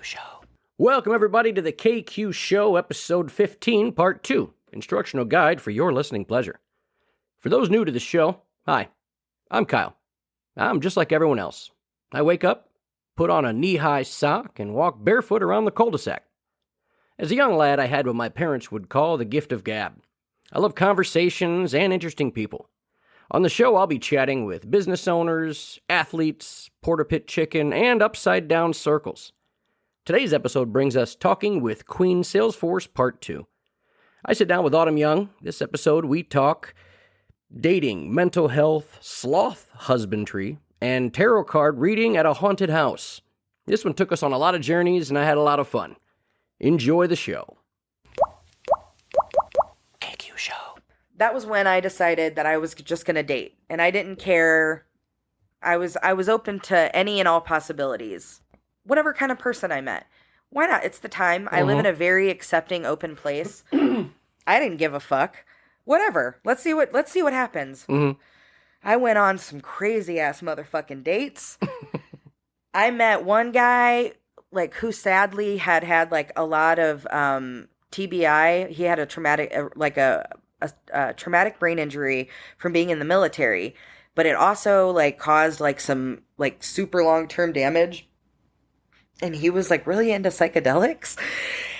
Show. Welcome, everybody, to the KQ Show, Episode 15, Part 2, Instructional Guide for Your Listening Pleasure. For those new to the show, hi, I'm Kyle. I'm just like everyone else. I wake up, put on a knee-high sock, and walk barefoot around the cul-de-sac. As a young lad, I had what my parents would call the gift of gab. I love conversations and interesting people. On the show, I'll be chatting with business owners, athletes, porta pit chicken, and upside-down circles. Today's episode brings us Talking with Queen Salesforce Part 2. I sit down with Autumn Young. This episode, we talk dating, mental health, sloth husbandry, and tarot card reading at a haunted house. This one took us on a lot of journeys, and I had a lot of fun. Enjoy the show. KQ Show. That was when I decided that I was just going to date, and I didn't care. I was open to any and all possibilities. Whatever kind of person I met. Why not? It's the time. I live in a very accepting, open place. I didn't give a fuck. Whatever. Let's see what happens. I went on some crazy ass motherfucking dates. I met one guy who sadly had a lot of TBI. He had a traumatic a traumatic brain injury from being in the military, but it also caused some super long-term damage. And he was really into psychedelics.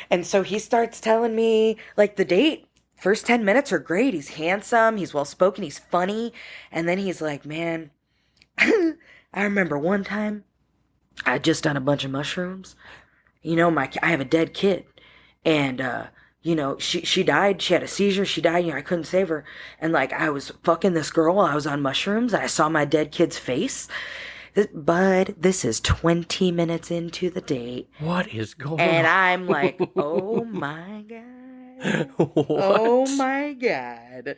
And so he starts telling me the date, first 10 minutes are great. He's handsome. He's well-spoken. He's funny. And then he's like, man, I remember one time I had just done a bunch of mushrooms. I have a dead kid. And, she died. She had a seizure. She died. I couldn't save her. And I was fucking this girl while I was on mushrooms. And I saw my dead kid's face. Bud, this is 20 minutes into the date. What is going on? And I'm like, oh my God. What? Oh my God.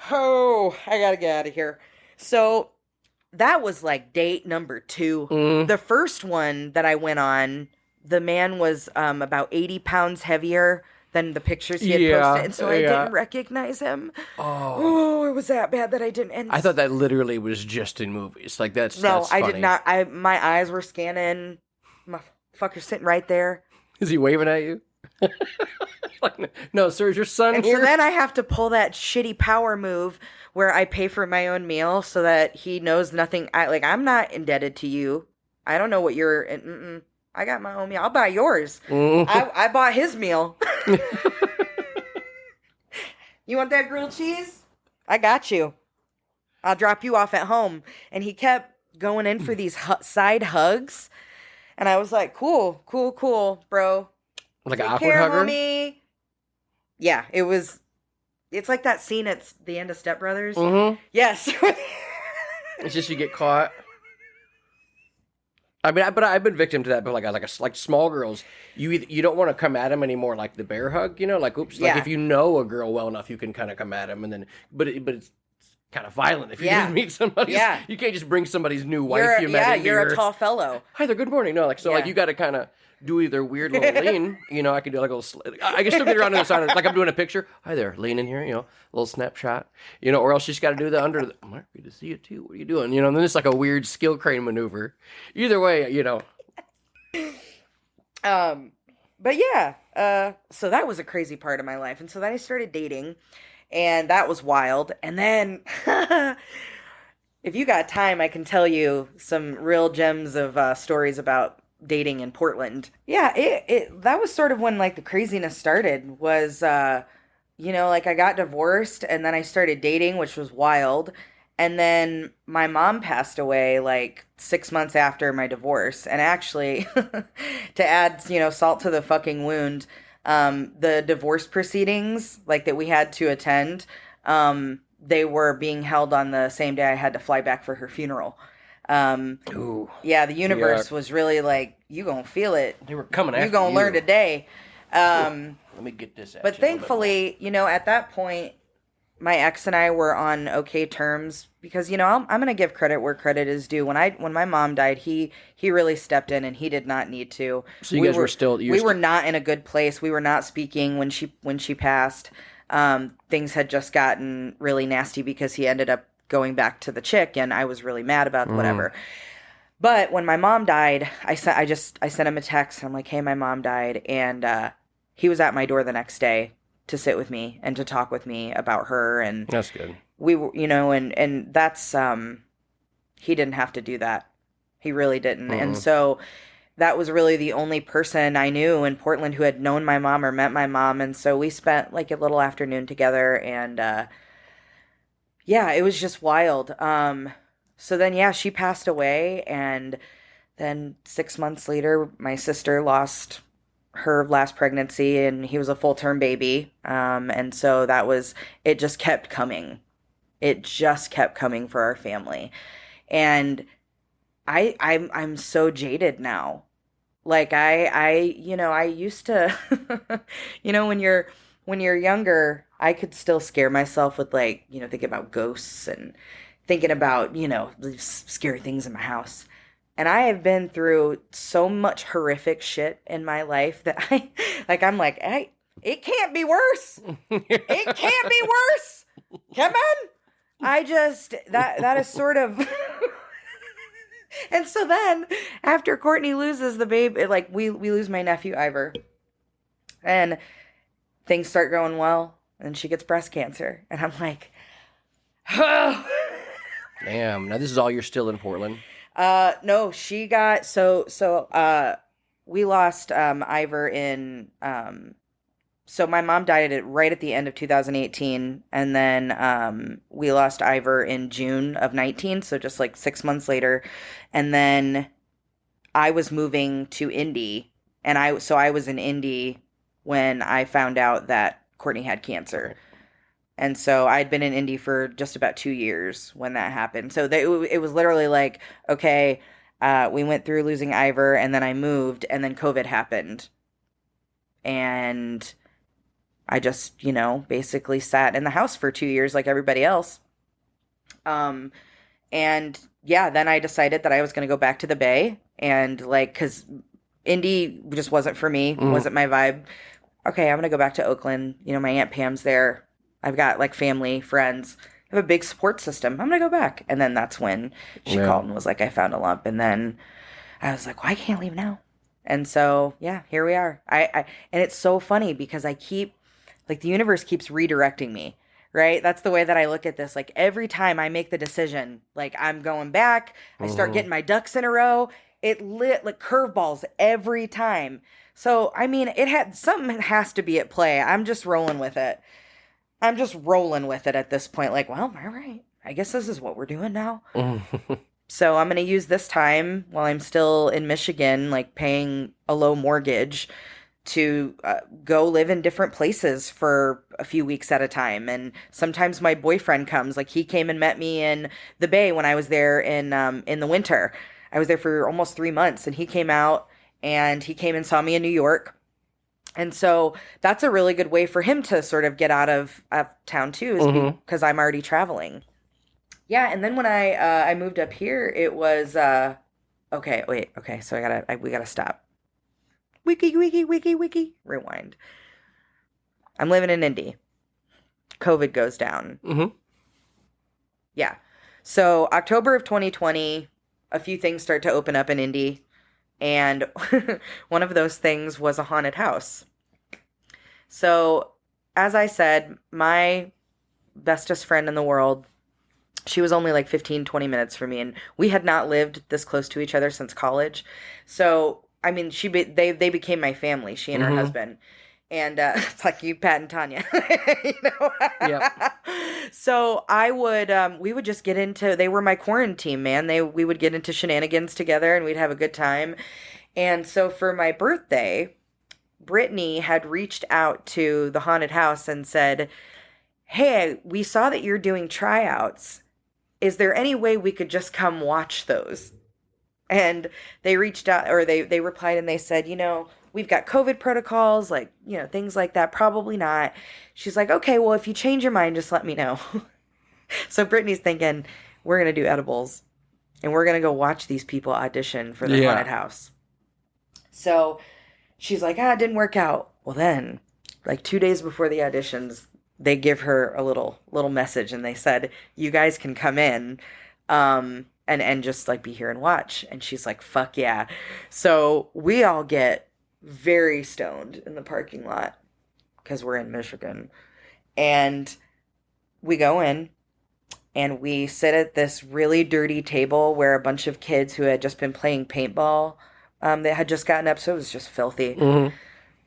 Oh, I gotta get out of here. So that was date number 2. The first one that I went on, the man was about 80 pounds heavier than the pictures he had posted. And so I didn't recognize him. Oh, it was that bad that I didn't. And I thought that literally was just in movies. That's No, that's I funny. did not. My eyes were scanning. My fucker's sitting right there. Is he waving at you? No, sir, is your son And here? so then I have to pull that shitty power move where I pay for my own meal so that he knows nothing. I'm not indebted to you. I don't know what you're. I got my own meal. I'll buy yours. I bought his meal. You want that grilled cheese? I got you. I'll drop you off at home. And he kept going in for these side hugs. And I was like, cool, bro. Like Take an awkward care, hugger? homie. Yeah, it's like that scene at the end of Step Brothers. Yes. It's just you get caught. I mean, but I've been victim to that. But like small girls, you don't want to come at them anymore. Like the bear hug, oops. Yeah. If you know a girl well enough, you can kind of come at them, and then but it's kind of violent if you just meet somebody. Yeah. You can't just bring somebody's new wife you met into you're your... a tall fellow. Hi there, good morning. No, you got to kind of do either weird little lean. I can do a little. I can still get around to the side, like I'm doing a picture. Hi there, lean in here. A little snapshot. Or else you just got to do the under. Mark, good to see you too. What are you doing? And then it's like a weird skill crane maneuver. Either way, But yeah, so that was a crazy part of my life. And so then I started dating, and that was wild. And then, if you got time, I can tell you some real gems of stories about dating in Portland. Yeah, that was sort of when the craziness started was, I got divorced and then I started dating, which was wild. And then my mom passed away 6 months after my divorce. And actually, to add, salt to the fucking wound, the divorce proceedings that we had to attend, they were being held on the same day I had to fly back for her funeral. Ooh, yeah, the universe was really you gonna feel it. They were coming after you. You gonna learn today. Let me get this at but thankfully, at that point, my ex and I were on okay terms because, I'm going to give credit where credit is due. When my mom died, he really stepped in and he did not need to. So you guys were still... We were not in a good place. We were not speaking when she passed. Things had just gotten really nasty because he ended up going back to the chick and I was really mad about whatever. But when my mom died, I sent him a text. I'm like, hey, my mom died. And he was at my door the next day to sit with me and to talk with me about her. And That's good. we were, and that's, he didn't have to do that. He really didn't. Mm-hmm. And so that was really the only person I knew in Portland who had known my mom or met my mom. And so we spent like a little afternoon together, and yeah, it was just wild. So then, yeah, she passed away, and then 6 months later, my sister lost her last pregnancy, and he was a full-term baby. And so it just kept coming. It just kept coming for our family. And I'm so jaded now. Like I used to, when you're younger, I could still scare myself with thinking about ghosts and thinking about, scary things in my house. And I have been through so much horrific shit in my life that I'm like, hey, it can't be worse. It can't be worse. Come on. That is sort of. And so then, after Courtney loses the baby, we lose my nephew Ivor, and things start going well, and she gets breast cancer, and I'm like, oh. Damn. Now this is all you're still in Portland. No, she got we lost Ivor in so my mom died right at the end of 2018, and then we lost Ivor in June of 19, so just like 6 months later. And then I was moving to Indy, and I was in Indy when I found out that Courtney had cancer. Okay. And so I'd been in Indy for just about 2 years when that happened. So it was literally like, okay, we went through losing Ivor, and then I moved, and then COVID happened. And I just, basically sat in the house for 2 years like everybody else. And yeah, then I decided that I was going to go back to the Bay, and because Indy just wasn't for me, wasn't my vibe. Okay, I'm going to go back to Oakland. My Aunt Pam's there. I've got family, friends. I have a big support system. I'm going to go back. And then that's when she called and was like, I found a lump. And then I was like, well, I can't leave now. And so, yeah, here we are. And it's so funny because I keep, the universe keeps redirecting me, right? That's the way that I look at this. Every time I make the decision, I'm going back, I start getting my ducks in a row. It lit curveballs every time. So, I mean, something has to be at play. I'm just rolling with it. I'm just rolling with it at this point. Well, all right, I guess this is what we're doing now. So I'm going to use this time while I'm still in Michigan, paying a low mortgage, to go live in different places for a few weeks at a time. And sometimes my boyfriend comes. He came and met me in the Bay when I was there in the winter. I was there for almost 3 months, and he came out, and he came and saw me in New York. And so that's a really good way for him to sort of get out of town too, is because I'm already traveling. Yeah, and then when I moved up here, it was okay. So we gotta stop. Wiki, rewind. I'm living in Indy. COVID goes down. Yeah. So October of 2020, a few things start to open up in Indy. And one of those things was a haunted house. So, as I said, my bestest friend in the world, she was only 15, 20 minutes from me. And we had not lived this close to each other since college. So, I mean, they became my family, she and her husband. And it's like you, Pat and Tanya, Yep. So we would just get into, they were my quarantine, man. We would get into shenanigans together, and we'd have a good time. And so for my birthday, Brittany had reached out to the haunted house and said, hey, we saw that you're doing tryouts. Is there any way we could just come watch those? And they reached out, or they replied, and they said, we've got COVID protocols, things like that. Probably not. She's like, okay, well, if you change your mind, just let me know. So Brittany's thinking, we're going to do edibles, and we're going to go watch these people audition for the haunted house. So she's like, it didn't work out. Well, then, 2 days before the auditions, they give her a little message, and they said, you guys can come in. and just like be here and watch. And she's like, fuck yeah. So we all get very stoned in the parking lot because we're in Michigan. And we go in and we sit at this really dirty table where a bunch of kids who had just been playing paintball, that had just gotten up, so it was just filthy. Mm-hmm.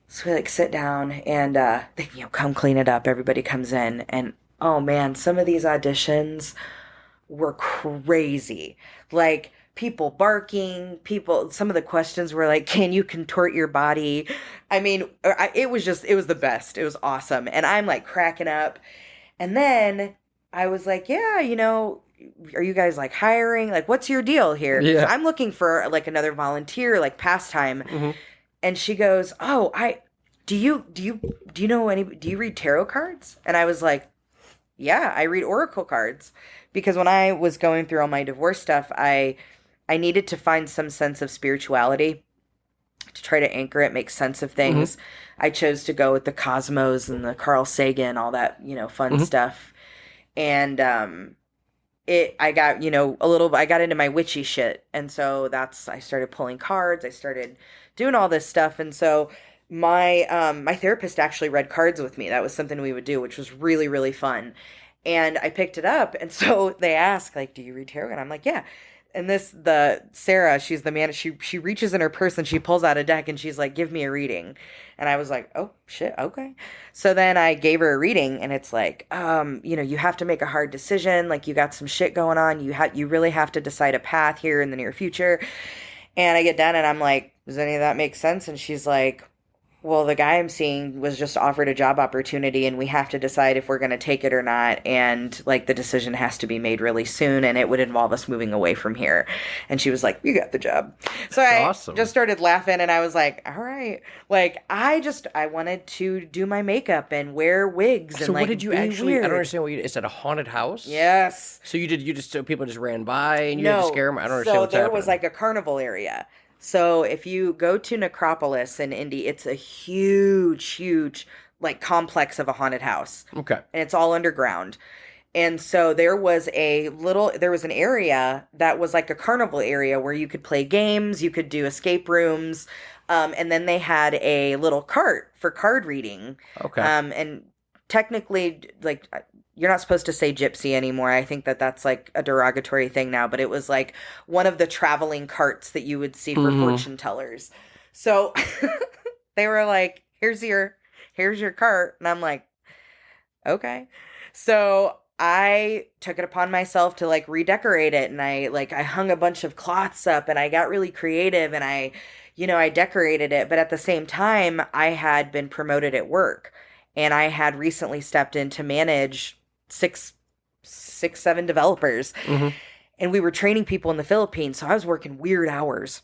So we like sit down and they come clean it up. Everybody comes in, and oh man, some of these auditions were crazy. Like people barking, some of the questions were like, can you contort your body? I mean, it was the best. It was awesome. And I'm like cracking up. And then I was like, yeah, are you guys like hiring? Like, what's your deal here? 'Cause Yeah. I'm looking for like another volunteer, like pastime. Mm-hmm. And she goes, oh, do you read tarot cards? And I was like, yeah, I read oracle cards. Because when I was going through all my divorce stuff, I needed to find some sense of spirituality to try to anchor it, make sense of things. I chose to go with the cosmos and the Carl Sagan, all that, fun stuff. And I got, I got into my witchy shit. And so I started pulling cards. I started doing all this stuff. And so my therapist actually read cards with me. That was something we would do, which was really, really fun. And I picked it up. And so they ask, like, do you read tarot? And I'm like, yeah. And Sarah, she's the man, she reaches in her purse and she pulls out a deck and she's like, give me a reading. And I was like, oh shit, okay. So then I gave her a reading and it's like, you have to make a hard decision. Like you got some shit going on. You really have to decide a path here in the near future. And I get done and I'm like, does any of that make sense? And she's like, well, the guy I'm seeing was just offered a job opportunity and we have to decide if we're going to take it or not. And like the decision has to be made really soon and it would involve us moving away from here. And she was like, you got the job. So I just started laughing and I was like, all right. Like I wanted to do my makeup and wear wigs. So what did you actually, weird. I don't understand is that a haunted house? Yes. So so people just ran by and you had to scare them? I don't understand what's happening. So there was like a carnival area. So if you go to Necropolis in Indy, it's a huge, like complex of a haunted house. Okay. And it's all underground. And so there was an area that was like a carnival area where you could play games, you could do escape rooms. And then they had a little cart for card reading. Okay. And technically, like, you're not supposed to say gypsy anymore. I think that's like a derogatory thing now, but it was like one of the traveling carts that you would see for fortune tellers. So they were like, here's your cart. And I'm like, okay. So I took it upon myself to like redecorate it. And I hung a bunch of cloths up and I got really creative and I decorated it. But at the same time, I had been promoted at work and I had recently stepped in to manage 7 developers. And we were training people in the Philippines. So I was working weird hours.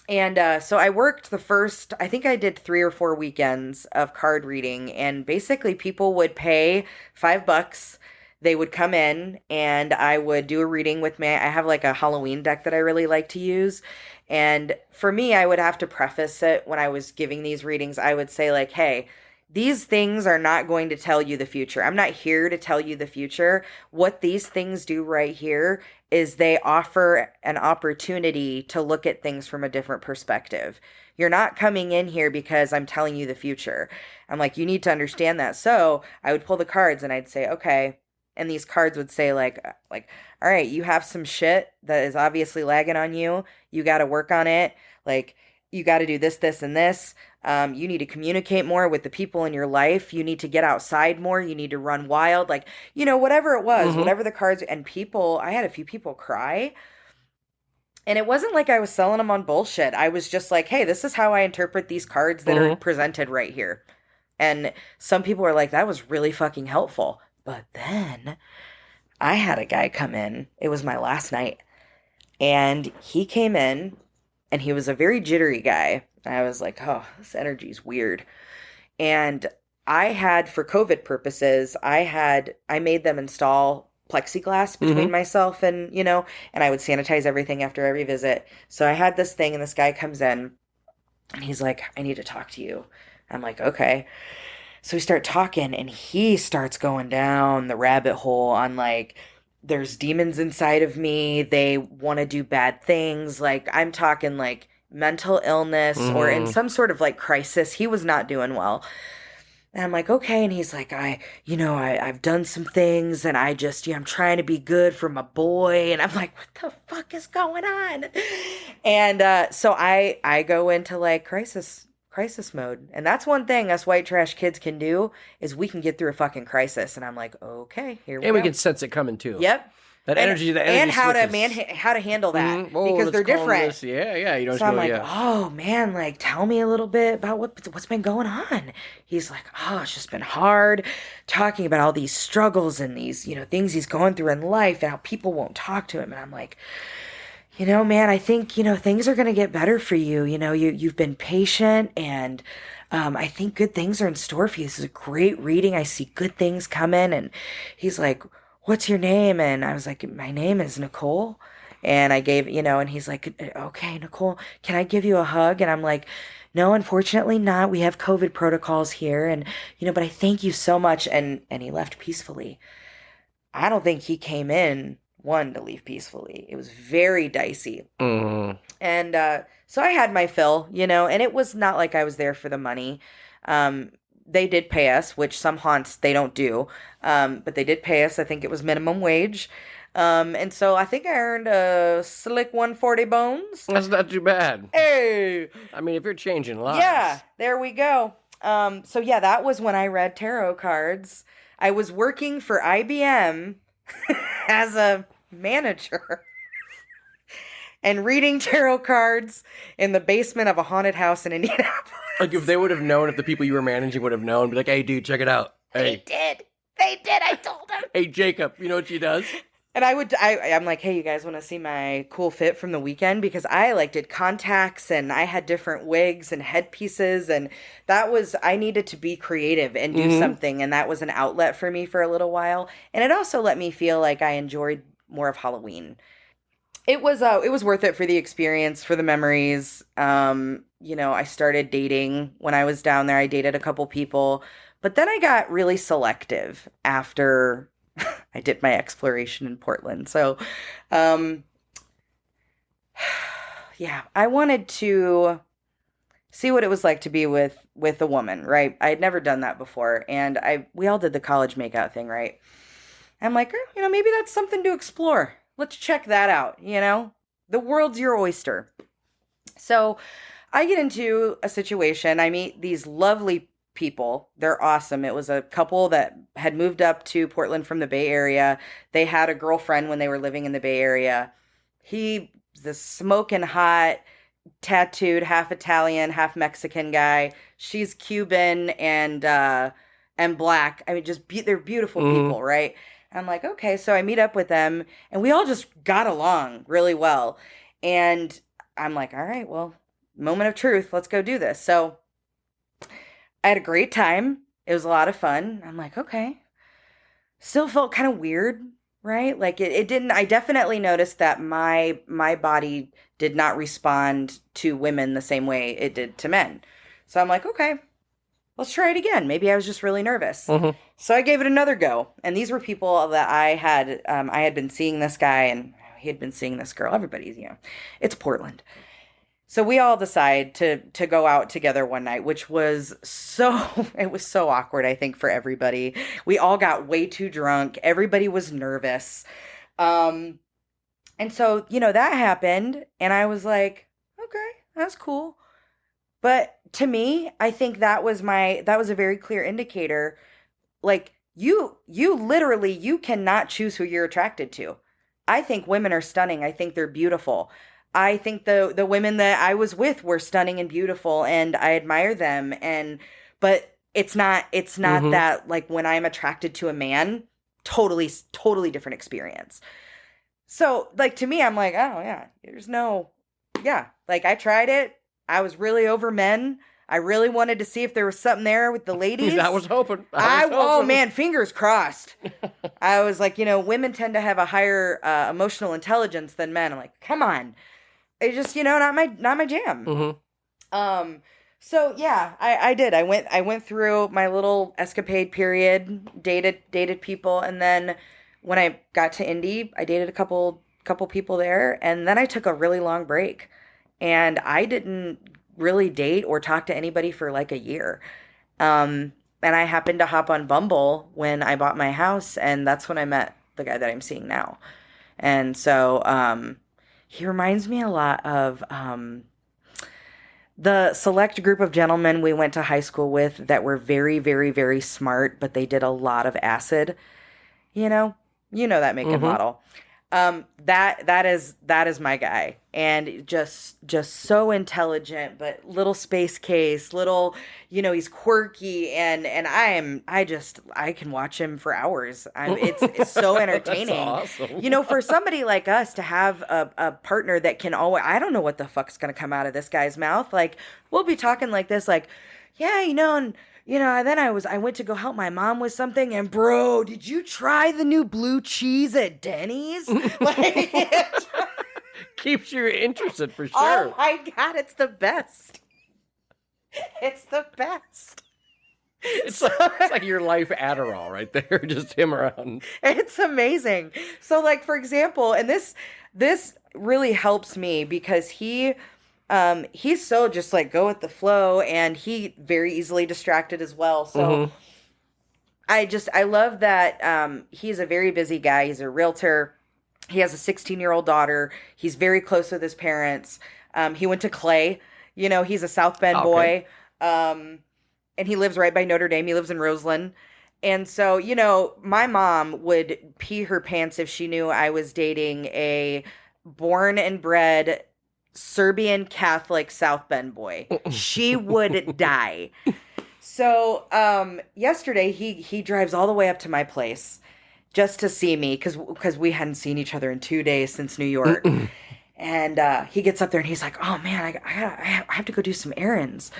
And so I worked I think I did 3 or 4 weekends of card reading. And basically people would pay $5. They would come in and I would do a reading with me. I have like a Halloween deck that I really like to use. And for me, I would have to preface it when I was giving these readings. I would say like, hey, these things are not going to tell you the future. I'm not here to tell you the future. What these things do right here is they offer an opportunity to look at things from a different perspective. You're not coming in here because I'm telling you the future. I'm like, you need to understand that. So I would pull the cards and I'd say, okay. And these cards would say like, all right, you have some shit that is obviously lagging on you. You got to work on it. Like, you got to do this, this, and this. You need to communicate more with the people in your life. You need to get outside more. You need to run wild. Like, whatever it was, whatever the cards. And I had a few people cry. And it wasn't like I was selling them on bullshit. I was just like, hey, this is how I interpret these cards that are presented right here. And some people were like, that was really fucking helpful. But then I had a guy come in. It was my last night. And he came in. And he was a very jittery guy. I was like, oh, this energy's weird. And I had, for COVID purposes, I made them install plexiglass between myself and, and I would sanitize everything after every visit. So I had this thing and this guy comes in and he's like, I need to talk to you. I'm like, okay. So we start talking and he starts going down the rabbit hole on like, there's demons inside of me. They want to do bad things. Like, I'm talking like mental illness or in some sort of like crisis. He was not doing well. And I'm like, okay. And he's like, I've done some things and I just, I'm trying to be good for my boy. And I'm like, what the fuck is going on? And so I go into like crisis mode. And that's one thing us white trash kids can do is we can get through a fucking crisis. And I'm like, okay, here we go. And we can sense it coming too. Yep. That energy and how switches. how to handle that Oh, because they're different. This. Yeah. You don't. So I'm like, oh man, like tell me a little bit about what's been going on. He's like, oh, it's just been hard, talking about all these struggles and these things he's going through in life and how people won't talk to him. And I'm like, man, I think things are gonna get better for you. You've been patient and. I think good things are in store for you. This is a great reading. I see good things coming. And he's like, what's your name? And I was like, my name is Nicole. And I gave, and he's like, okay, Nicole, can I give you a hug? And I'm like, no, unfortunately not. We have COVID protocols here. And, but I thank you so much. And he left peacefully. I don't think he came in to leave peacefully. It was very dicey. Mm-hmm. And, so I had my fill, and it was not like I was there for the money. They did pay us, which some haunts they don't do. But they did pay us. I think it was minimum wage. And so I think I earned a slick 140 bones. That's not too bad. Hey! I mean, if you're changing lives. Yeah, there we go. So yeah, that was when I read tarot cards. I was working for IBM as a manager. And reading tarot cards in the basement of a haunted house in Indianapolis. Like if they would have known, if the people you were managing would have known, be like, hey, dude, check it out. Hey. They did. I told them. Hey, Jacob, you know what she does? And I'm like, hey, you guys want to see my cool fit from the weekend? Because I did contacts and I had different wigs and headpieces. And I needed to be creative and do something. And that was an outlet for me for a little while. And it also let me feel like I enjoyed more of Halloween. It was worth it for the experience, for the memories. I started dating when I was down there. I dated a couple people, but then I got really selective after I did my exploration in Portland. So, yeah, I wanted to see what it was like to be with a woman, right? I had never done that before, and we all did the college makeout thing, right? I'm like, maybe that's something to explore. Let's check that out, The world's your oyster. So I get into a situation. I meet these lovely people. They're awesome. It was a couple that had moved up to Portland from the Bay Area. They had a girlfriend when they were living in the Bay Area. He was this smoking hot, tattooed, half Italian, half Mexican guy. She's Cuban and black. I mean, they're beautiful people, right? I'm like, okay, so I meet up with them, and we all just got along really well. And I'm like, all right, well, moment of truth, let's go do this. So I had a great time. It was a lot of fun. I'm like, okay. Still felt kind of weird, right? Like it didn't, I definitely noticed that my body did not respond to women the same way it did to men. So I'm like, okay. Let's try it again. Maybe I was just really nervous. Mm-hmm. So I gave it another go. And these were people that I had been seeing this guy and he had been seeing this girl. Everybody's, it's Portland. So we all decide to go out together one night, which was it was so awkward, I think, for everybody. We all got way too drunk. Everybody was nervous. And so, that happened. And I was like, okay, that's cool. But to me, I think that was a very clear indicator. Like you literally, you cannot choose who you're attracted to. I think women are stunning. I think they're beautiful. I think the women that I was with were stunning and beautiful and I admire them. But it's not that like when I'm attracted to a man, totally different experience. So like to me, I'm like, oh yeah, like I tried it. I was really over men. I really wanted to see if there was something there with the ladies. I was hoping. Oh man, fingers crossed. I was like, women tend to have a higher emotional intelligence than men. I'm like, come on. It's just, not my jam. Mm-hmm. So yeah, I did. I went through my little escapade period, dated people, and then when I got to Indy, I dated a couple people there, and then I took a really long break. And I didn't really date or talk to anybody for like a year. And I happened to hop on Bumble when I bought my house, and that's when I met the guy that I'm seeing now. And so he reminds me a lot of the select group of gentlemen we went to high school with that were very, very, very smart, but they did a lot of acid. You know, you know that make and Mm-hmm. model. That is my guy, and just so intelligent, but little space case, little, he's quirky, and I can watch him for hours. It's so That's entertaining. awesome. For somebody like us to have a partner that can always, I don't know what the fuck's gonna come out of this guy's mouth. Like, we'll be talking like this, like, yeah, and then I went to go help my mom with something, and bro, did you try the new blue cheese at Denny's? Like, Keeps you interested for oh sure. my God, it's the best. It's the best. It's like your life Adderall right there, just him around. It's amazing. So, like, for example, and this really helps me because he's so just like go with the flow, and he very easily distracted as well. So Mm-hmm. I love that he's a very busy guy. He's a realtor. He has a 16-year-old daughter. He's very close with his parents. He went to Clay. He's a South Bend Okay. boy. And he lives right by Notre Dame. He lives in Roseland. And so, my mom would pee her pants if she knew I was dating a born and bred Serbian Catholic South Bend boy. She would die. So, yesterday he drives all the way up to my place just to see me because we hadn't seen each other in 2 days since New York. And he gets up there and he's like, "Oh man, I have to go do some errands.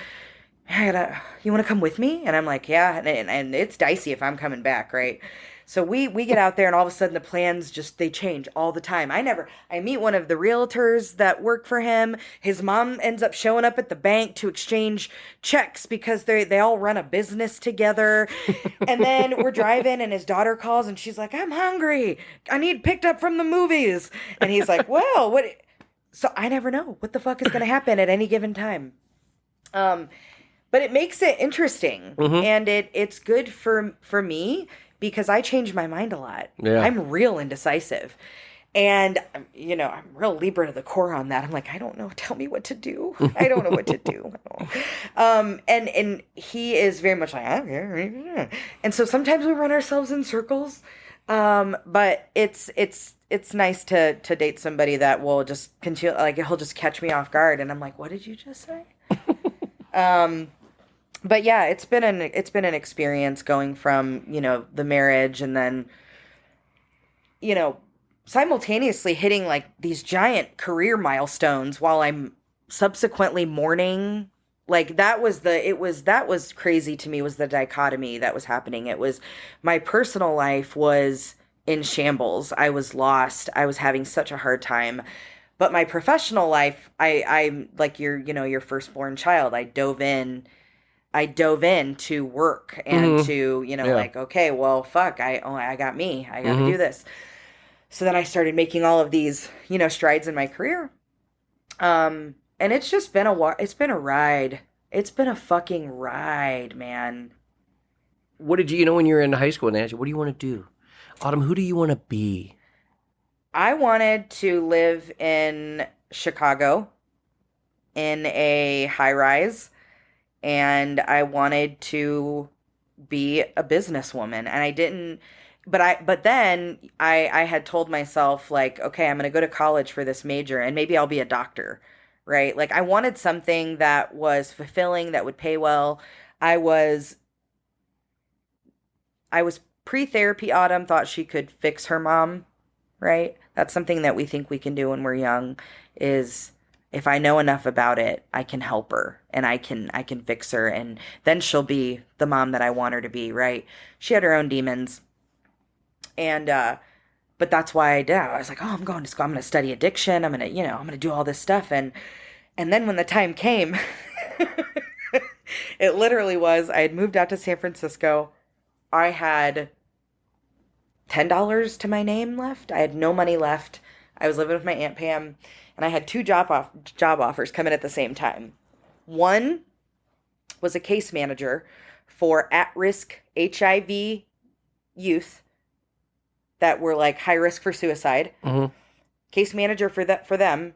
You want to come with me?" And I'm like, "Yeah." And it's dicey if I'm coming back, right? So we get out there, and all of a sudden the plans they change all the time. I meet one of the realtors that work for him. His mom ends up showing up at the bank to exchange checks because they all run a business together. And then we're driving, and his daughter calls, and she's like, "I'm hungry. I need picked up from the movies." And he's like, "Well, what?" So I never know what the fuck is going to happen at any given time. But it makes it interesting, Mm-hmm. and it's good for me because I change my mind a lot. Yeah. I'm real indecisive, and I'm real Libra to the core on that. I'm like, I don't know. Tell me what to do. I don't know what to do. And he is very much like, and so sometimes we run ourselves in circles. But it's nice to date somebody that will just continue, like he'll just catch me off guard, and I'm like, what did you just say? But yeah, it's been an experience going from, the marriage, and then, simultaneously hitting like these giant career milestones while I'm subsequently mourning. Like that was crazy to me, was the dichotomy that was happening. It was my personal life was in shambles. I was lost. I was having such a hard time. But my professional life, I'm like your firstborn child. I dove in to work and Mm-hmm. to, Yeah. like, okay, well, fuck, I got me. I got to Mm-hmm. do this. So then I started making all of these, strides in my career. And it's just been it's been a ride. It's been a fucking ride, man. What did when you were in high school and they asked you, what do you want to do? Autumn, who do you want to be? I wanted to live in Chicago in a high rise, and I wanted to be a businesswoman, and I didn't, but then I had told myself, like, okay, I'm going to go to college for this major and maybe I'll be a doctor, right? Like I wanted something that was fulfilling, that would pay well. I was pre-therapy. Autumn thought she could fix her mom, right? That's something that we think we can do when we're young, is if I know enough about it, I can help her, and I can fix her, and then she'll be the mom that I want her to be, right? She had her own demons. And but that's why I did. I was like, "Oh, I'm going to school. I'm going to study addiction. I'm going to do all this stuff." And then when the time came, it literally was, I had moved out to San Francisco. I had $10 to my name left. I had no money left. I was living with my Aunt Pam, and I had two job offers come in at the same time. One was a case manager for at-risk HIV youth that were like high risk for suicide. Mm-hmm. Case manager for them,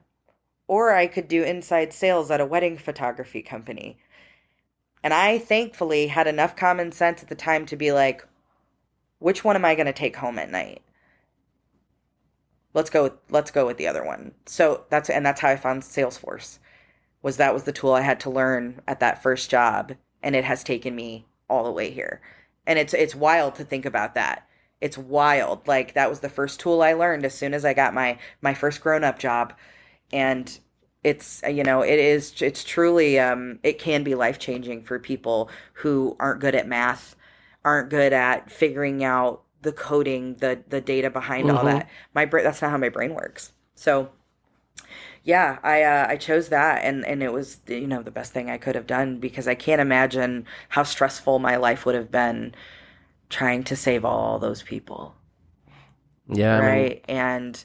or I could do inside sales at a wedding photography company. And I thankfully had enough common sense at the time to be like, which one am I going to take home at night? Let's go with the other one. So that's how I found Salesforce. That was the tool I had to learn at that first job, and it has taken me all the way here. And it's wild to think about that. It's wild. Like, that was the first tool I learned as soon as I got my first grown-up job. And it's, it's truly, it can be life-changing for people who aren't good at math, aren't good at figuring out the coding, the data behind all that. That's not how my brain works. So yeah, I chose that, and it was, the best thing I could have done, because I can't imagine how stressful my life would have been trying to save all those people. Yeah. Right. And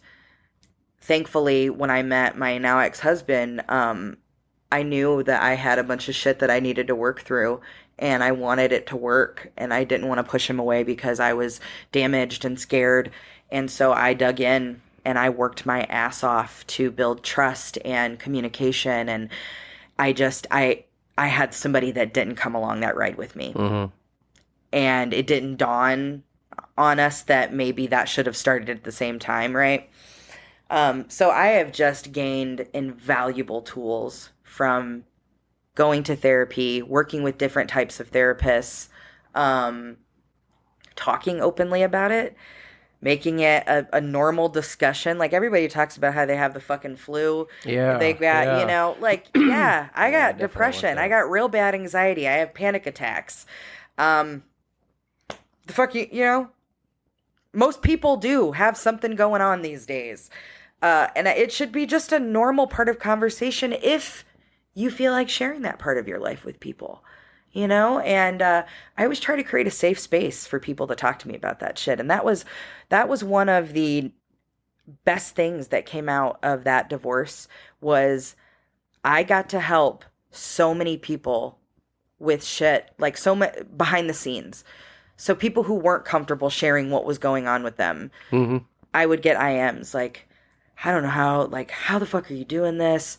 thankfully, when I met my now ex-husband, I knew that I had a bunch of shit that I needed to work through, and I wanted it to work, and I didn't want to push him away because I was damaged and scared. And so I dug in, and I worked my ass off to build trust and communication. And I had somebody that didn't come along that ride with me. Mm-hmm. And it didn't dawn on us that maybe that should have started at the same time, right? So I have just gained invaluable tools from going to therapy, working with different types of therapists, talking openly about it, making it a normal discussion. Like, everybody talks about how they have the fucking flu. Yeah. They got, I got depression. I got real bad anxiety. I have panic attacks. Most people do have something going on these days. And it should be just a normal part of conversation if you feel like sharing that part of your life with people, and I always try to create a safe space for people to talk to me about that shit. And that was one of the best things that came out of that divorce. Was I got to help so many people with shit, like so much behind the scenes. So people who weren't comfortable sharing what was going on with them, I would get IMs like, I don't know how the fuck are you doing this?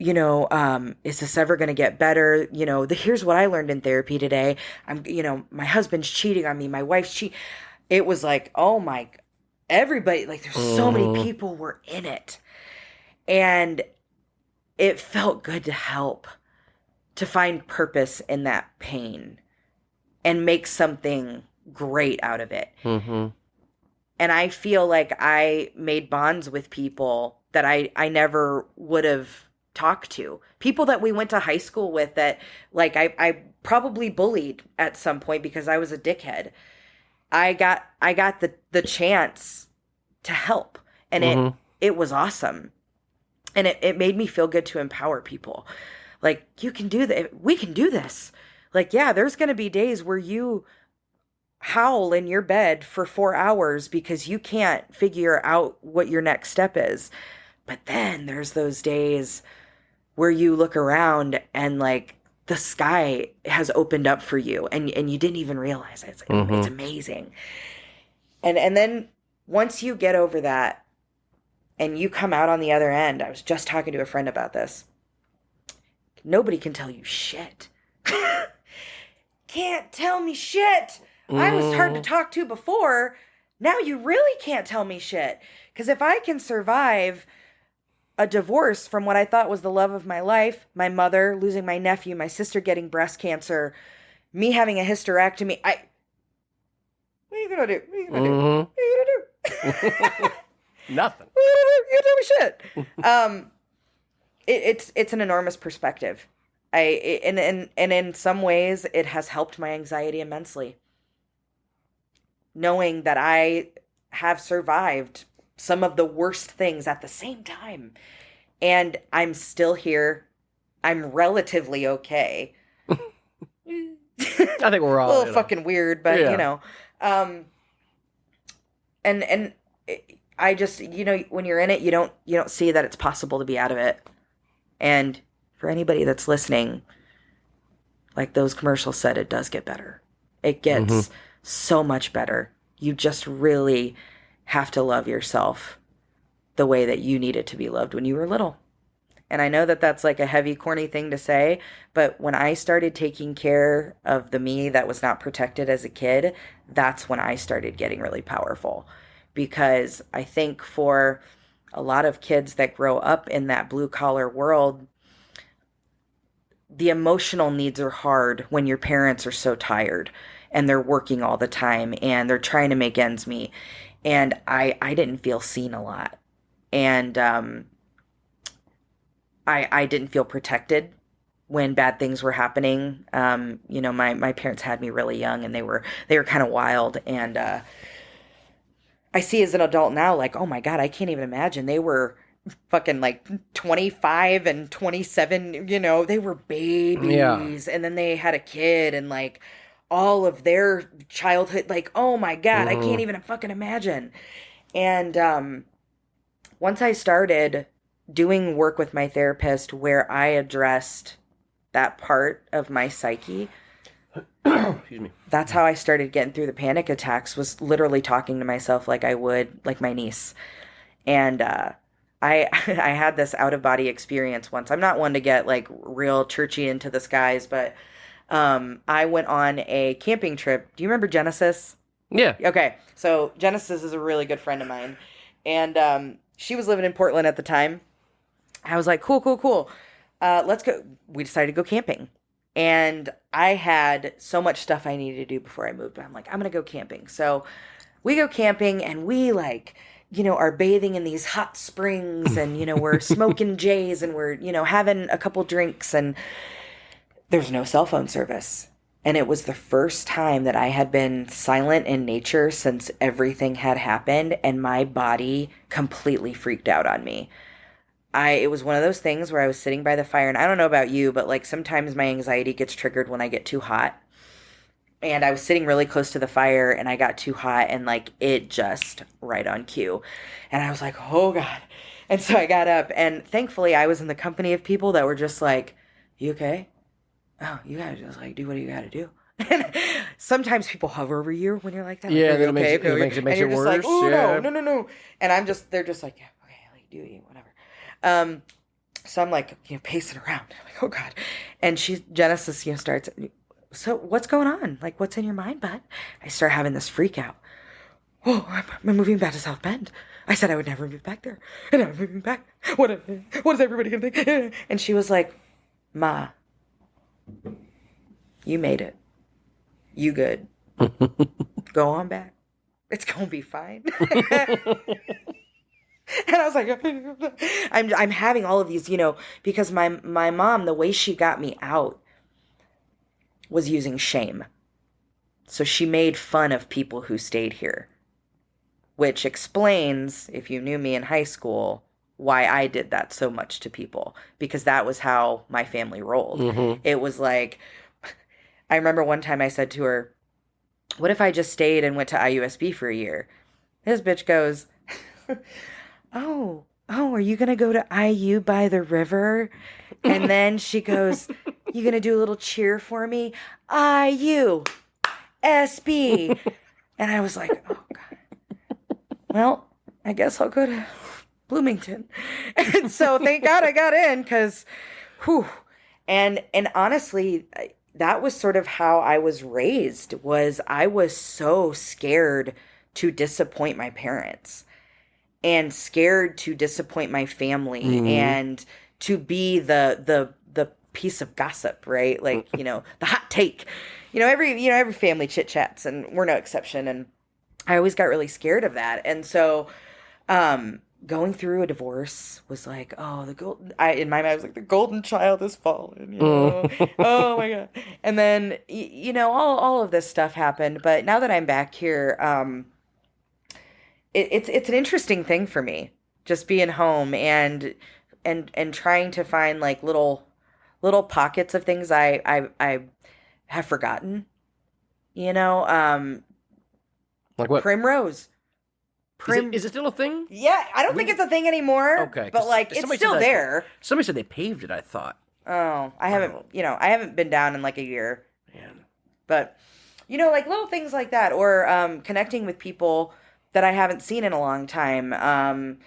Is this ever going to get better? Here's what I learned in therapy today. My husband's cheating on me. My wife's cheating. It was like, oh my, everybody, like, there's so many people were in it. And it felt good to help, to find purpose in that pain and make something great out of it. Mm-hmm. And I feel like I made bonds with people that I never would have talked to. People that we went to high school with that, like, I probably bullied at some point because I was a dickhead. I got the chance to help, and it was awesome. And it made me feel good to empower people. Like, you can do that. We can do this. Like, yeah, there's going to be days where you howl in your bed for 4 hours because you can't figure out what your next step is. But then there's those days where you look around and, like, the sky has opened up for you, and you didn't even realize it. It's amazing. And then once you get over that and you come out on the other end, I was just talking to a friend about this. Nobody can tell you shit. Can't tell me shit. I was hard to talk to before. Now you really can't tell me shit. Because if I can survive a divorce from what I thought was the love of my life, my mother losing my nephew, my sister getting breast cancer, me having a hysterectomy, what are you gonna do? What are you gonna do? What are you gonna do? Nothing. What are you gonna do? You tell me shit. It's an enormous perspective. And in some ways it has helped my anxiety immensely. Knowing that I have survived some of the worst things at the same time, and I'm still here. I'm relatively okay. I think we're all a little fucking weird, but yeah. and I just, when you're in it, you don't see that it's possible to be out of it. And for anybody that's listening, like those commercials said, it does get better. It gets so much better. You just really have to love yourself the way that you needed to be loved when you were little. And I know that that's like a heavy, corny thing to say, but when I started taking care of the me that was not protected as a kid, that's when I started getting really powerful. Because I think for a lot of kids that grow up in that blue collar world, the emotional needs are hard when your parents are so tired and they're working all the time and they're trying to make ends meet. And I didn't feel seen a lot. And I didn't feel protected when bad things were happening. My parents had me really young, and they were kind of wild. And I see as an adult now, like, oh my God, I can't even imagine. They were fucking like 25 and 27, they were babies. Yeah. And then they had a kid, and like all of their childhood, like, oh my God, I can't even fucking imagine. And once I started doing work with my therapist where I addressed that part of my psyche, excuse me, that's how I started getting through the panic attacks, was literally talking to myself like I would like my niece. And I had this out of body experience once. I'm not one to get like real churchy into the skies, but I went on a camping trip. Do you remember Genesis? Yeah. Okay. So Genesis is a really good friend of mine. And she was living in Portland at the time. I was like, cool. Let's go. We decided to go camping. And I had so much stuff I needed to do before I moved. But I'm like, I'm going to go camping. So we go camping, and we like, are bathing in these hot springs, and, we're smoking J's, and we're, having a couple drinks, and there's no cell phone service. And it was the first time that I had been silent in nature since everything had happened, and my body completely freaked out on me. It was one of those things where I was sitting by the fire, and I don't know about you, but like sometimes my anxiety gets triggered when I get too hot. And I was sitting really close to the fire, and I got too hot, and like it just right on cue. And I was like, oh God. And so I got up, and thankfully I was in the company of people that were just like, you okay? Oh, you gotta just like do what you gotta do. And sometimes people hover over you when you're like that. Yeah, like, that makes it worse. Like, oh yeah. no. And they're just like, yeah, okay, like do you, whatever. So I'm like, pacing around. I'm like, oh God. And Genesis, starts, so what's going on? Like, what's in your mind, bud? I start having this freak out. Oh, I'm moving back to South Bend. I said I would never move back there. And I'm moving back. What is everybody gonna think? And she was like, Ma, you made it. You good. Go on back. It's gonna be fine. And I was like, I'm having all of these, because my mom, the way she got me out was using shame. So she made fun of people who stayed here, which explains, if you knew me in high school, why I did that so much to people, because that was how my family rolled. It was like, I remember one time I said to her, what if I just stayed and went to IUSB for a year? This bitch goes, oh, are you going to go to IU by the river? And then she goes, you going to do a little cheer for me? IUSB. And I was like, oh God. Well, I guess I'll go to Bloomington. And so thank God I got in, because, whew. And honestly, that was sort of how I was raised. I was so scared to disappoint my parents, and scared to disappoint my family, and to be the piece of gossip, right? Like, the hot take. Every family chit chats, and we're no exception. And I always got really scared of that. And so going through a divorce was like, oh, in my mind I was like, the golden child has fallen, oh my God. And then, all of this stuff happened. But now that I'm back here, it's an interesting thing for me, just being home and trying to find like little pockets of things I have forgotten, like what? Primrose. Is it still a thing? Yeah, I don't think it's a thing anymore. Okay. But like, it's still there. Somebody said they paved it, I thought. Oh, I haven't been down in like a year. Man. But, like little things like that, or connecting with people that I haven't seen in a long time.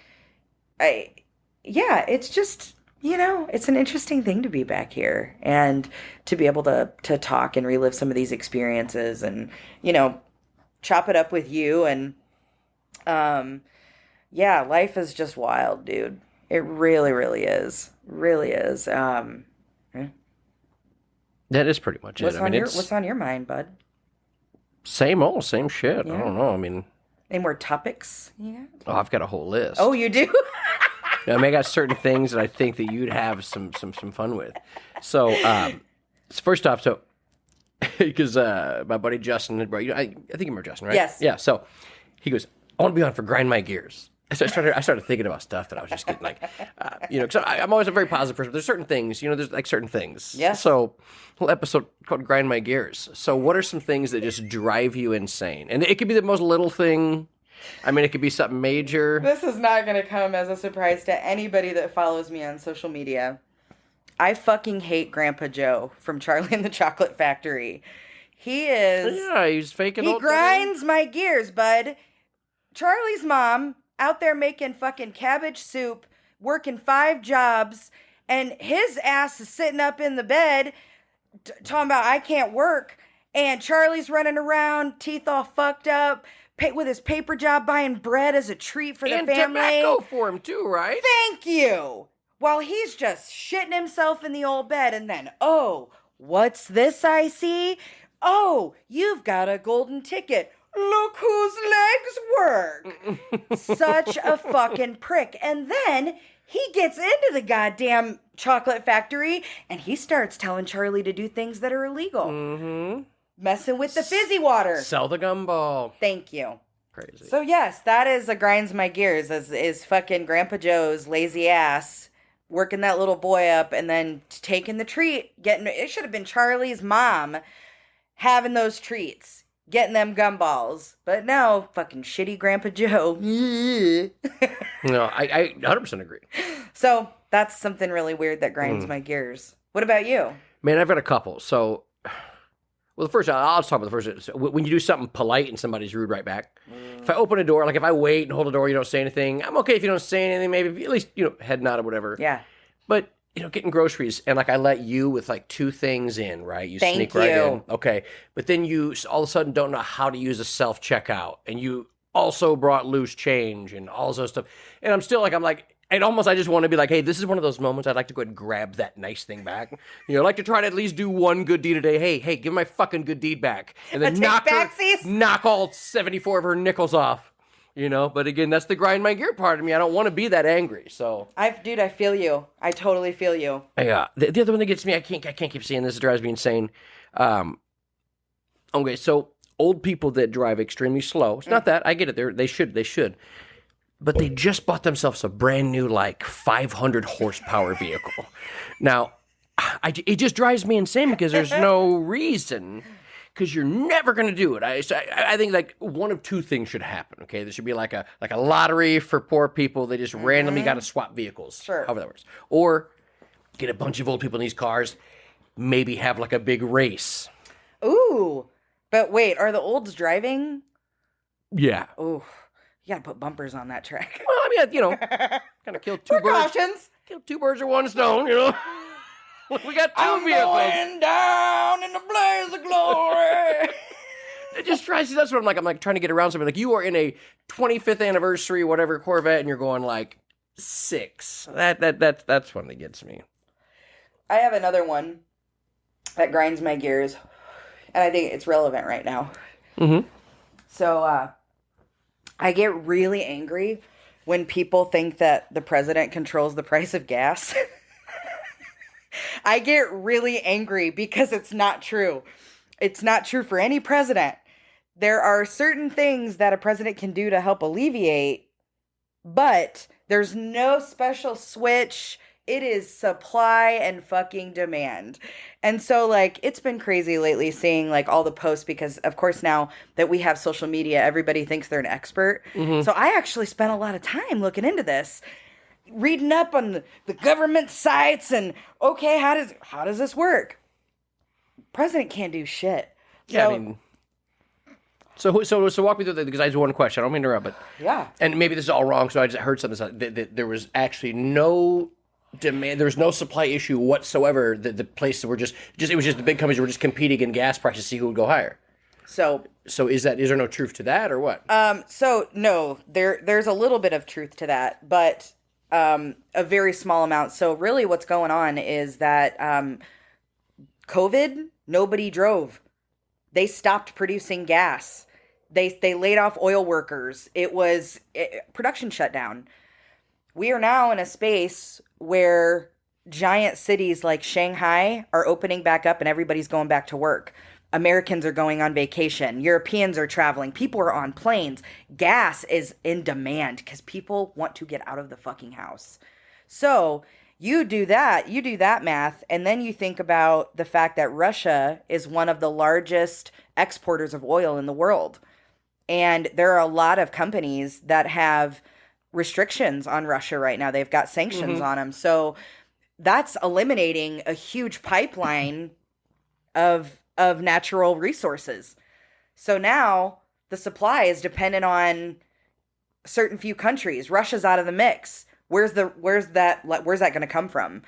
It's just, it's an interesting thing to be back here and to be able to talk and relive some of these experiences and, chop it up with you. And, life is just wild, dude. It really, really is. Really is. That is pretty much it. What's on your mind, bud? Same old, same shit. Yeah. I don't know. I mean, any more topics? Yeah. Oh, I've got a whole list. Oh, you do? I got certain things that I think that you'd have some fun with. So, first off, because my buddy Justin had brought I think you remember Justin, right? Yes. Yeah. So he goes, I want to be on for Grind My Gears. So I started thinking about stuff that I was just getting like, because I'm always a very positive person. But there's certain things, there's like certain things. Yeah. So, whole episode called Grind My Gears. So, what are some things that just drive you insane? And it could be the most little thing. I mean, it could be something major. This is not going to come as a surprise to anybody that follows me on social media. I fucking hate Grandpa Joe from Charlie and the Chocolate Factory. He is... Yeah, he's faking... He grinds my gears, bud. Charlie's mom out there making fucking cabbage soup, working 5 jobs, and his ass is sitting up in the bed talking about, I can't work, and Charlie's running around, teeth all fucked up, with his paper job buying bread as a treat for the family. And tobacco for him too, right? Thank you! While he's just shitting himself in the old bed, and then, oh, what's this I see? Oh, you've got a golden ticket. Look whose legs work. Such a fucking prick. And then he gets into the goddamn chocolate factory and he starts telling Charlie to do things that are illegal. Mm-hmm. Messing with the fizzy water. Sell the gumball. Thank you. Crazy. So yes, that is a grinds my gears, is fucking Grandpa Joe's lazy ass working that little boy up and then taking the treat. It should have been Charlie's mom having those treats. Getting them gumballs. But no, fucking shitty Grandpa Joe. No, I 100% agree. So, that's something really weird that grinds my gears. What about you? Man, I've got a couple. So, the first, I'll just talk about the first. So when you do something polite and somebody's rude right back. If I open a door, like if I wait and hold a door, you don't say anything. I'm okay if you don't say anything, maybe at least, head nod or whatever. Yeah. But, getting groceries and like I let you with like 2 things in, right? You Thank sneak right you. in. Okay. But then you all of a sudden don't know how to use a self-checkout. And you also brought loose change and all those stuff. And I'm like, I just want to be like, hey, this is one of those moments I'd like to go ahead and grab that nice thing back. I'd like to try to at least do one good deed a day. Hey, give my fucking good deed back. And then knock all 74 of her nickels off. But again, that's the grind my gear part of me. I don't want to be that angry. So I feel you. I totally feel you. Yeah. The other one that gets me, I can't keep seeing this. It drives me insane. Okay, so old people that drive extremely slow. It's not that. I get it. They should. But they just bought themselves a brand new, 500 horsepower vehicle. Now, it just drives me insane because there's no reason. Because you're never going to do it. I think one of 2 things should happen. Okay, there should be like a lottery for poor people. They just randomly got to swap vehicles. Sure. However that works. Or get a bunch of old people in these cars. Maybe have a big race. Ooh, but wait, are the olds driving? Yeah. Ooh, you got to put bumpers on that track. Well, I mean, kind of kill 2 birds. Kill 2 birds with 1 stone. We got 2 vehicles. Going down in the blaze of glory. It just tries. That's what I'm like trying to get around something. You are in a 25th anniversary, whatever Corvette, and you're going 6. That's one that gets me. I have another one that grinds my gears, and I think it's relevant right now. Mm-hmm. So, I get really angry when people think that the president controls the price of gas. I get really angry because it's not true. It's not true for any president. There are certain things that a president can do to help alleviate, but there's no special switch It is supply and fucking demand. And so, like, it's been crazy lately seeing, like, all the posts because, of course, now that we have social media, everybody thinks they're an expert. So I actually spent a lot of time looking into this, reading up on the government sites and, okay, how does this work? President can't do shit. Yeah, So, I mean... So walk me through that, because I have one question. I don't mean to interrupt, but... yeah. And maybe this is all wrong, so I just heard something that there was actually no demand, there was no supply issue whatsoever. The places were just it was just the big companies were just competing in gas prices to see who would go higher. So is there no truth to that, or what? So no, there's a little bit of truth to that, but a very small amount. So really what's going on is that COVID, nobody drove. They stopped producing gas. They laid off oil workers. Production shut down. We are now in a space where giant cities like Shanghai are opening back up and everybody's going back to work. Americans are going on vacation. Europeans are traveling. People are on planes. Gas is in demand because people want to get out of the fucking house. So you do that math, and then you think about the fact that Russia is one of the largest exporters of oil in the world. And there are a lot of companies that have restrictions on Russia right now. They've got sanctions on them. So that's eliminating a huge pipeline of natural resources. So now the supply is dependent on certain few countries. Russia's out of the mix. Where's that going to come from?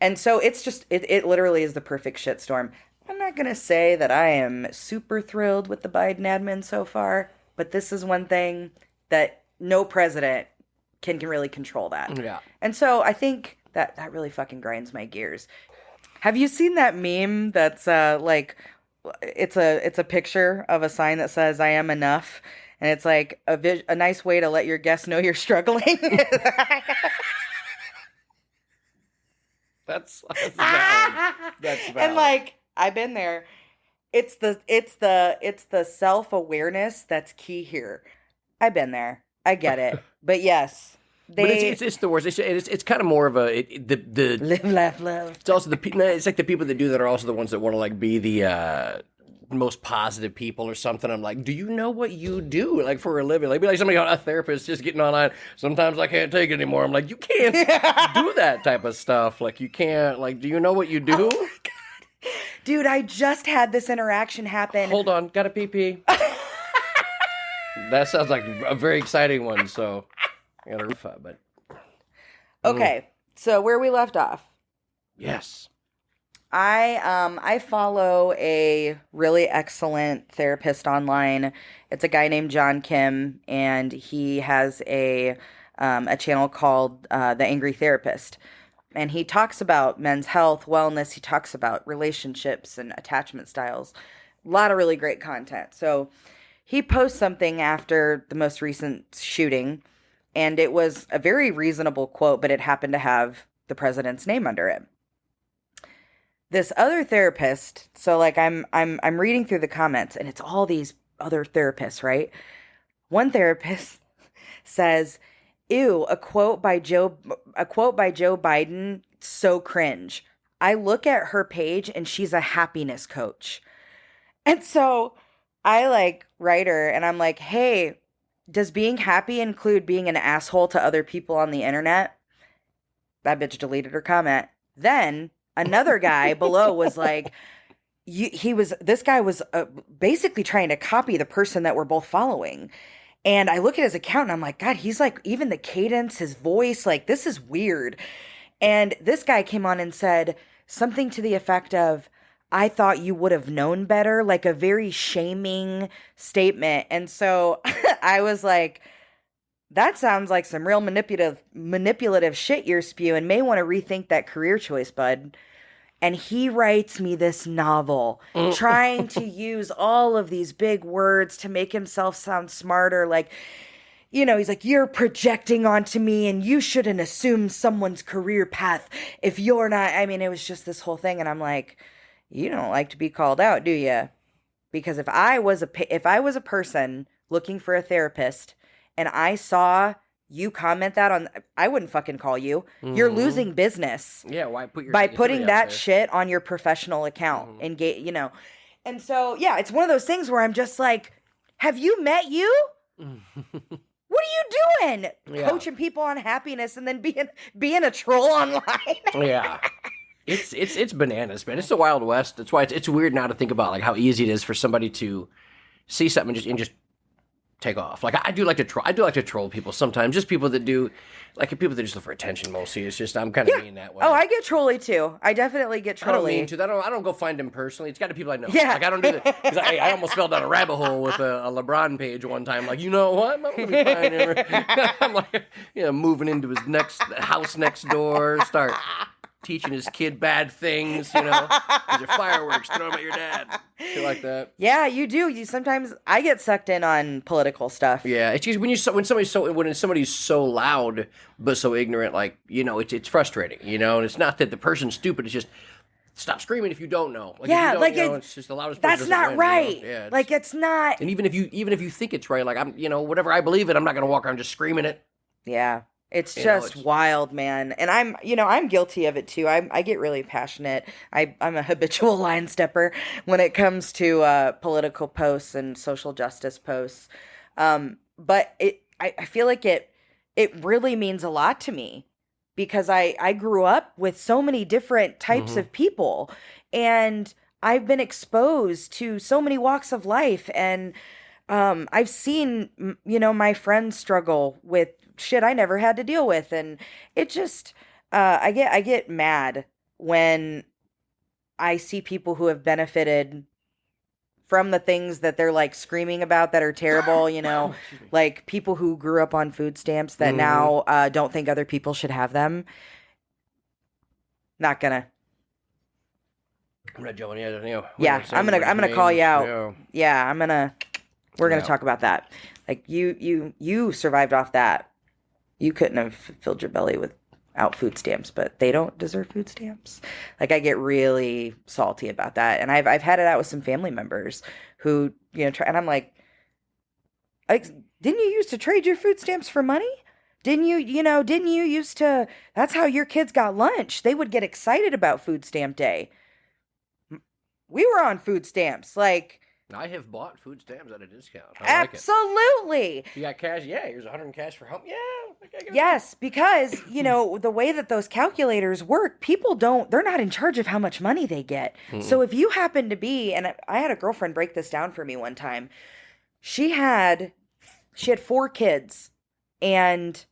And so it's just it literally is the perfect shitstorm. I'm not going to say that I am super thrilled with the Biden admin so far, but this is one thing that no president can really control that. Yeah. And so I think that really fucking grinds my gears. Have you seen that meme that's like it's a picture of a sign that says "I am enough," and it's like a nice way to let your guests know you're struggling. That's valid. That's valid. And like I've been there. It's the self-awareness that's key here. I've been there. I get it. But yes, but it's the worst. It's kind of more of the live, laugh, love. It's also it's like the people that do that are also the ones that want to like be the most positive people or something. I'm like, do you know what you do like for a living? Like be like somebody, a therapist just getting online. Sometimes I can't take it anymore. I'm like, you can't do that type of stuff. Like you can't. Like, do you know what you do? Oh my God. Dude, I just had this interaction happen. Hold on, got a pee. That sounds like a very exciting one. So. But okay, so where we left off. Yes. I follow a really excellent therapist online. It's a guy named John Kim, and he has a channel called The Angry Therapist. And he talks about men's health, wellness. He talks about relationships and attachment styles. A lot of really great content. So he posts something after the most recent shooting. And it was a very reasonable quote, but it happened to have the president's name under it. This other therapist, so like I'm reading through the comments, and it's all these other therapists, right? One therapist says, "Ew, a quote by Joe Biden, so cringe. I look at her page and she's a happiness coach." And so I like write her and I'm like, "Hey, does being happy include being an asshole to other people on the internet?" That bitch deleted her comment. Then another guy below was like, this guy was basically trying to copy the person that we're both following. And I look at his account and I'm like, God, he's like, even the cadence, his voice, like, this is weird. And this guy came on and said something to the effect of, "I thought you would have known better," like a very shaming statement. And so I was like, that sounds like some real manipulative shit you're spewing. May want to rethink that career choice, bud. And he writes me this novel, trying to use all of these big words to make himself sound smarter. Like, you know, he's like, "You're projecting onto me and you shouldn't assume someone's career path if you're not." I mean, it was just this whole thing. And I'm like, you don't like to be called out, do you? Because if I was a person looking for a therapist and I saw you comment that on, I wouldn't fucking call you. You're losing business. Yeah, why put your by negativity putting out that there? shit on your professional account and you know. And so, yeah, it's one of those things where I'm just like, have you met you? What are you doing? Yeah. Coaching people on happiness and then being a troll online. Yeah. It's bananas, man. It's the Wild West. That's why it's weird now to think about like how easy it is for somebody to see something and just take off. Like I do like to troll people sometimes. Just people that do like people that just look for attention mostly. It's just I'm kind of mean that way. Oh, I get trolly too. I definitely get trolly. I don't mean to. I don't go find them personally. It's got to be people I know. Yeah. Like I don't do that because I almost fell down a rabbit hole with a LeBron page one time. Like, you know what? I'm gonna be fine here. I'm like, moving into his house next door, start teaching his kid bad things. These are fireworks. Throw them at your dad. Shit like that. Yeah, you do. You sometimes I get sucked in on political stuff. Yeah, it's just when somebody's so loud but so ignorant, like it's frustrating. And it's not that the person's stupid. It's just stop screaming if you don't know. Like, yeah, if you don't, it's just the loudest. That's not win, right. Yeah, like it's not. And even if you think it's right, like I'm, whatever I believe in, I'm not gonna walk around just screaming it. Yeah. It's just wild, man. And I'm guilty of it too. I get really passionate. I'm a habitual line stepper when it comes to political posts and social justice posts. But I feel like it really means a lot to me because I grew up with so many different types of people and I've been exposed to so many walks of life and I've seen, my friends struggle with shit I never had to deal with. And it just, I get mad when I see people who have benefited from the things that they're like screaming about that are terrible, like people who grew up on food stamps that now don't think other people should have them. Not gonna. Red Joe, yeah, I'm gonna call you out. Yeah, we're gonna talk about that. Like you survived off that. You couldn't have filled your belly without food stamps, but they don't deserve food stamps. Like I get really salty about that, and I've had it out with some family members who try, and I'm like, didn't you used to trade your food stamps for money? Didn't you used to? That's how your kids got lunch. They would get excited about food stamp day. We were on food stamps, like. I have bought food stamps at a discount. Absolutely. Like you got cash? Yeah, here's $100 in cash for home. Yeah. Yes, because, the way that those calculators work, they're not in charge of how much money they get. So if you happen to be, and I had a girlfriend break this down for me one time. She had 4 kids and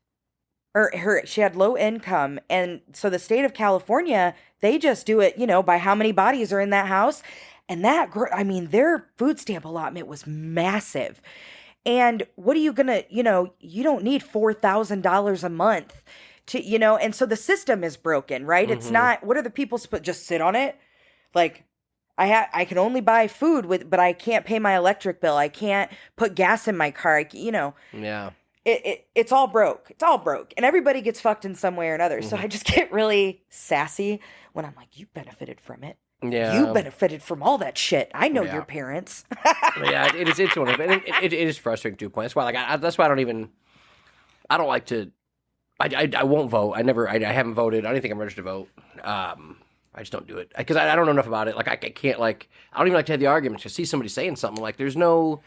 she had low income. And so the state of California, they just do it, by how many bodies are in that house. And their food stamp allotment was massive. And what are you gonna, you don't need $4,000 a month to, and so the system is broken, right? It's not, what are the people supposed just sit on it? Like, I can only buy food but I can't pay my electric bill. I can't put gas in my car, Yeah. It's all broke. It's all broke. And everybody gets fucked in some way or another. So I just get really sassy when I'm like, you benefited from it. Yeah. You benefited from all that shit. I know your parents. Yeah, it's one of it. It is frustrating to a point. That's why, that's why I don't like to. I won't vote. I haven't voted. I don't think I'm registered to vote. I just don't do it because I don't know enough about it. Like I can't I don't even like to have the arguments. To see somebody saying something like there's no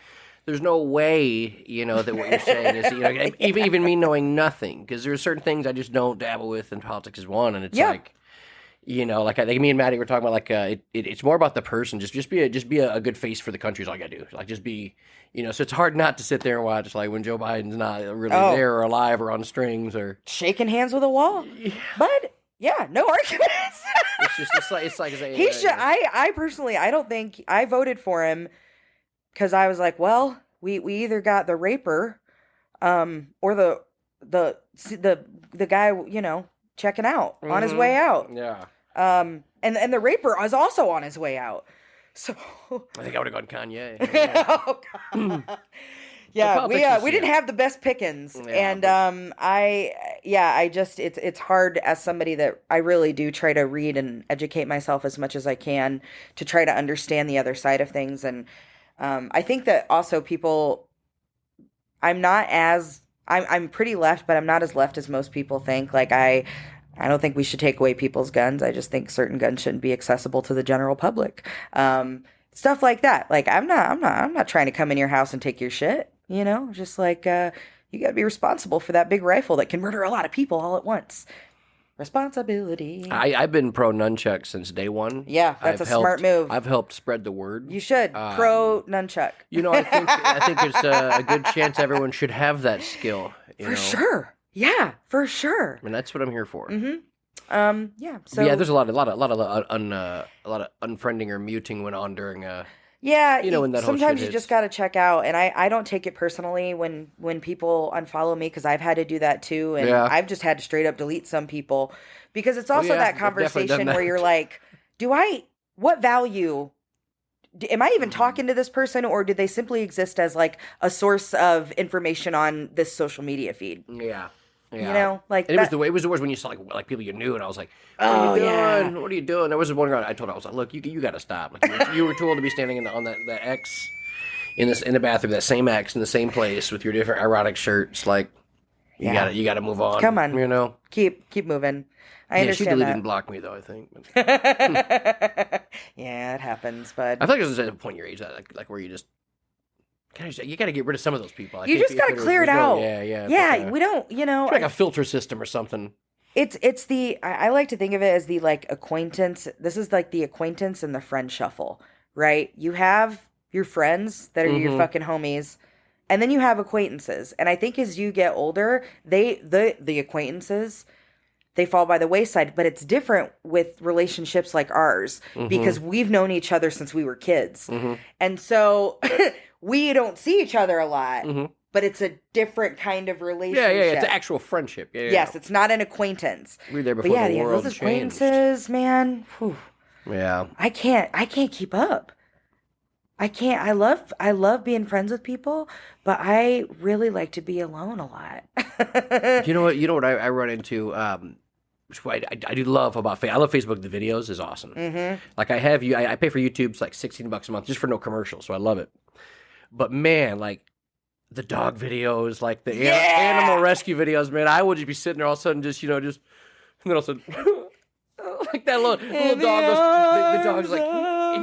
way that what you're saying is even me knowing nothing because there's certain things I just don't dabble with and politics is one and it's like. Like I think me and Maddie were talking about, like it's more about the person. Just be a good face for the country is all you gotta do. Like just be, So it's hard not to sit there and watch like when Joe Biden's not really there or alive or on strings or shaking hands with a wall. Yeah. But yeah, no arguments. it's like he should. I personally, I don't think I voted for him because I was like, well, we either got the raper, or the guy checking out on his way out. Yeah. And the raper was also on his way out. So I think I would have gone Kanye. Oh, God. Yeah, we didn't have the best pickings. And it's hard as somebody that I really do try to read and educate myself as much as I can to try to understand the other side of things. And I think that also I'm not as I'm pretty left, but I'm not as left as most people think. Like I don't think we should take away people's guns. I just think certain guns shouldn't be accessible to the general public. Stuff like that. Like I'm not trying to come in your house and take your shit. Just like you got to be responsible for that big rifle that can murder a lot of people all at once. Responsibility. I've been pro nunchuck since day one. Yeah, that's a smart move. I've helped spread the word. You should. Pro nunchuck. I think it's a good chance everyone should have that skill. For sure. Yeah, for sure. And that's what I'm here for. Mm-hmm. Yeah. So yeah, there's a lot of unfriending or muting went on during yeah, when that sometimes whole you shit just got to check out. And I don't take it personally when people unfollow me, because I've had to do that too. And I've just had to straight up delete some people, because it's also that conversation where you're like, what value, am I even talking to this person, or do they simply exist as like a source of information on this social media feed? Yeah. Like and it was the worst when you saw like people you knew, and I was like, "What are you doing? What are you doing?" There was one girl I told her, I was like, "Look, you got to stop. Like, you were told to be standing on that X in the bathroom, that same X in the same place with your different erotic shirts. Like, you gotta move on. Come on, keep moving." I understand she deleted that. and blocked me though, I think. Yeah, it happens, but I feel like there's a point in your age like where you just. You got to get rid of some of those people. You just got to clear it out. Yeah. We don't, like a filter system or something. It's the, I like to think of it as the like acquaintance. This is like the acquaintance and the friend shuffle, right? You have your friends that are your fucking homies, and then you have acquaintances. And I think as you get older, the acquaintances, they fall by the wayside. But it's different with relationships like ours, because we've known each other since we were kids. And so we don't see each other a lot, but it's a different kind of relationship. Yeah, it's an actual friendship. Yes, it's not an acquantance. We were there before the world those changed. acquaintances, man. Whew. Yeah. I can't keep up. I can't. I love being friends with people, but I really like to be alone a lot. You know what I run into, which I do love about Facebook. I love Facebook. The videos is awesome. Like I pay for YouTube. It's like $16 a month just for no commercials. So I love it. But man, like the dog videos, like the animal rescue videos, man, I would just be sitting there all of a sudden, and then all of a sudden, like that little dog goes, the dog's like,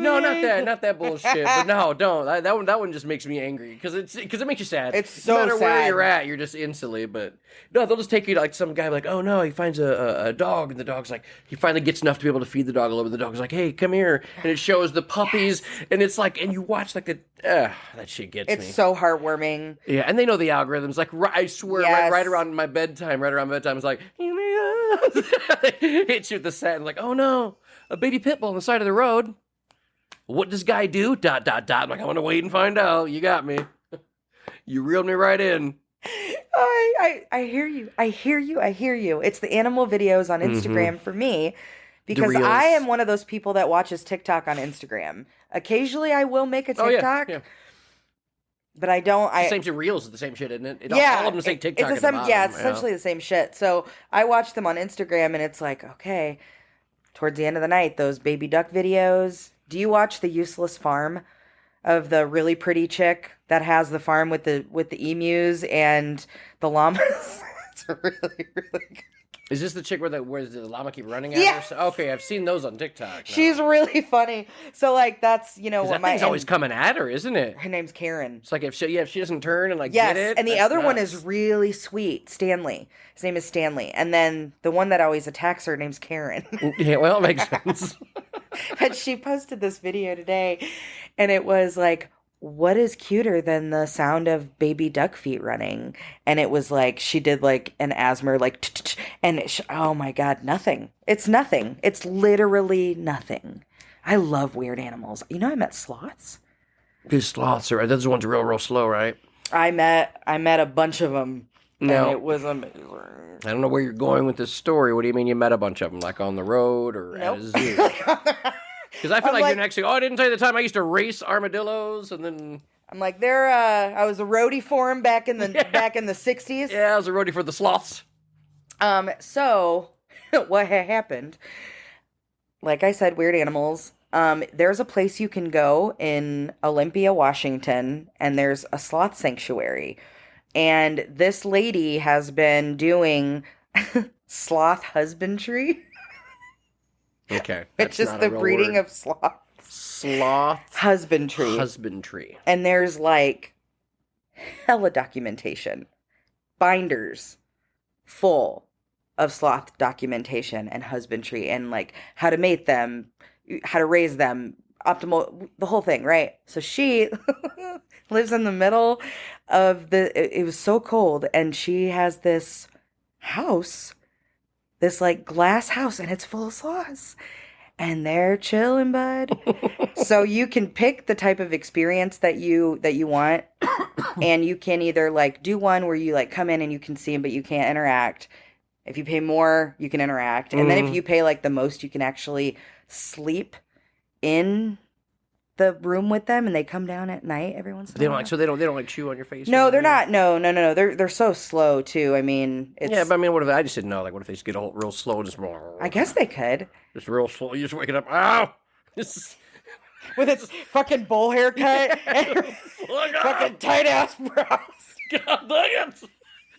no, not that bullshit. But no, don't. That one just makes me angry because it makes you sad. It's so no matter sad. where you're at, you're just instantly. But no, they'll just take you to like some guy like, oh no, he finds a dog, and the dog's like, he finally gets enough to be able to feed the dog a little bit. The dog's like, hey, come here, and it shows the puppies, and it's like, and you watch like that shit gets me. It's so heartwarming. Yeah, and they know the algorithms. Like I swear, right around my bedtime, it's like, hits you with the set, and like, oh no, a baby pit bull on the side of the road. What does guy do? ... I'm like, I'm gonna wait and find out. You got me. You reeled me right in. I hear you. I hear you. It's the animal videos on Instagram for me, because I am one of those people that watches TikTok on Instagram. Occasionally I will make a TikTok. Yeah. But I don't. It's the same shit. Reels is the same shit, isn't it? Yeah, all of them say TikTok. It's essentially the same shit. So I watch them on Instagram, and it's like, okay, towards the end of the night, those baby duck videos. Do you watch The Useless Farm of the really pretty chick that has the farm with the emus and the llamas? It's really, really good. Is this the chick where the llama keep running at her? Okay, I've seen those on TikTok. No. She's really funny. So like that's what that thing's always coming at her, isn't it? Her name's Karen. It's like if she doesn't turn and like get it. And the other one is really sweet, Stanley. His name is Stanley, and then the one that always attacks her name's Karen. Yeah, well, it makes sense. And she posted this video today, and it was like, what is cuter than the sound of baby duck feet running? And it was like, she did like an asthma, like, and oh my God, nothing. It's nothing. It's literally nothing. I love weird animals. You know, I met sloths. These sloths are, those ones are real slow, right? I met a bunch of them. No. And it was amazing. I don't know where you're going with this story. What do you mean you met a bunch of them? Like on the road or at a zoo? Because I feel like you're next to, I didn't tell you the time I used to race armadillos, and then I'm like, I was a roadie for him back in the 60s. Yeah, I was a roadie for the sloths. So what happened? Like I said, weird animals. There's a place you can go in Olympia, Washington, and there's a sloth sanctuary. And this lady has been doing sloth husbandry, Okay. which That's is not the a real breeding word. of sloths. Sloth Husbandry. husbandry. And there's like hella documentation, binders full of sloth documentation and husbandry and like how to mate them, how to raise them, optimal, the whole thing, right? So she lives in the middle of it was so cold, and she has this house, this like glass house, and it's full of sloths. And they're chilling, bud. So you can pick the type of experience that you want, and you can either like do one where you like come in and you can see them, but you can't interact. If you pay more, you can interact. And then if you pay like the most, you can actually sleep in the room with them, and they come down at night every once in a while. They don't like chew on your face. No, they're not. No. They're so slow too. I mean, it's. Yeah, but I mean, what if I just didn't know? Like, what if they just get all real slow and just? I guess they could. Just real slow. You just waking up. Ow! This With its fucking bowl haircut and fucking tight ass brows. God dang it!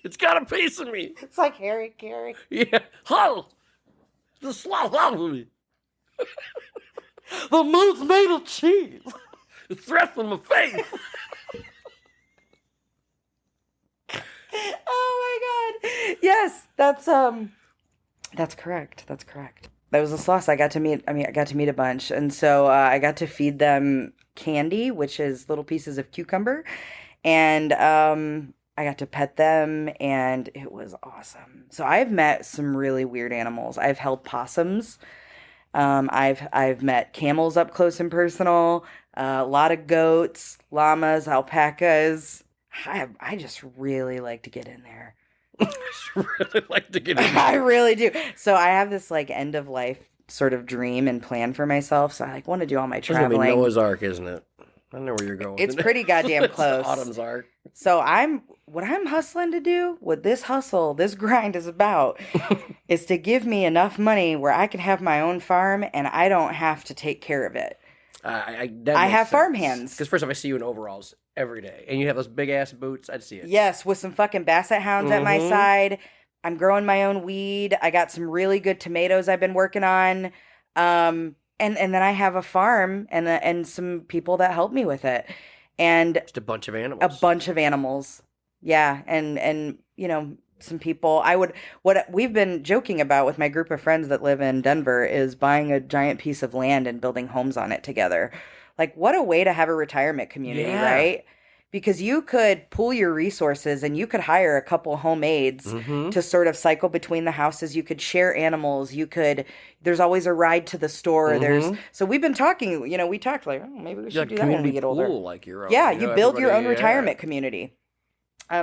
It's got a piece of me. It's like Harry Carey. Yeah. Hull. The sloth out of me. The moon's made of cheese. The threat from my face. Oh my god. Yes, that's correct. That's correct. That was a sloth I got to meet. I got to meet a bunch, and so I got to feed them candy, which is little pieces of cucumber, and I got to pet them, and it was awesome. So I've met some really weird animals. I've held possums. I've met camels up close and personal. A lot of goats, llamas, alpacas. I just really like to get in there. Really like to get in there. I really do. So I have this like end of life sort of dream and plan for myself. So I like want to do all my It's gonna be traveling. Noah's Ark, isn't it? I know where you're going. It's pretty goddamn It's close. Autumn's Ark. So what I'm hustling to do, what this hustle, this grind is about, is to give me enough money where I can have my own farm and I don't have to take care of it. I have farm hands. Because first off, I see you in overalls every day, and you have those big ass boots. I'd see it. Yes, with some fucking basset hounds at my side. I'm growing my own weed. I got some really good tomatoes I've been working on. And then I have a farm and some people that help me with it. And Just a bunch of animals. a bunch of animals. Yeah, and you know, some people. What we've been joking about with my group of friends that live in Denver is buying a giant piece of land and building homes on it together. Like, what a way to have a retirement community, right? Because you could pool your resources and you could hire a couple home aides to sort of cycle between the houses. You could share animals. There's always a ride to the store. So we've been talking, we talked like, oh, maybe we should do that when we get older. Like your own. Yeah, you build your own retirement community.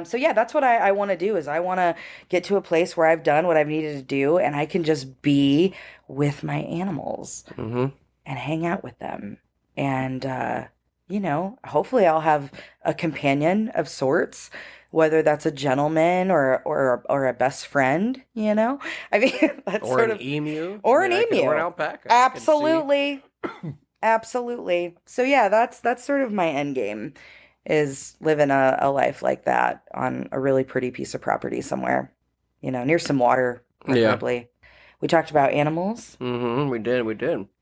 So yeah, that's what I want to do is I want to get to a place where I've done what I've needed to do and I can just be with my animals and hang out with them. And, hopefully I'll have a companion of sorts, whether that's a gentleman or a best friend, I mean, that's Or sort an of emu. or an emu. Or an alpaca. Absolutely. Absolutely. So yeah, that's sort of my end game is living a life like that on a really pretty piece of property somewhere, near some water, preferably. Yeah. We talked about animals. We did.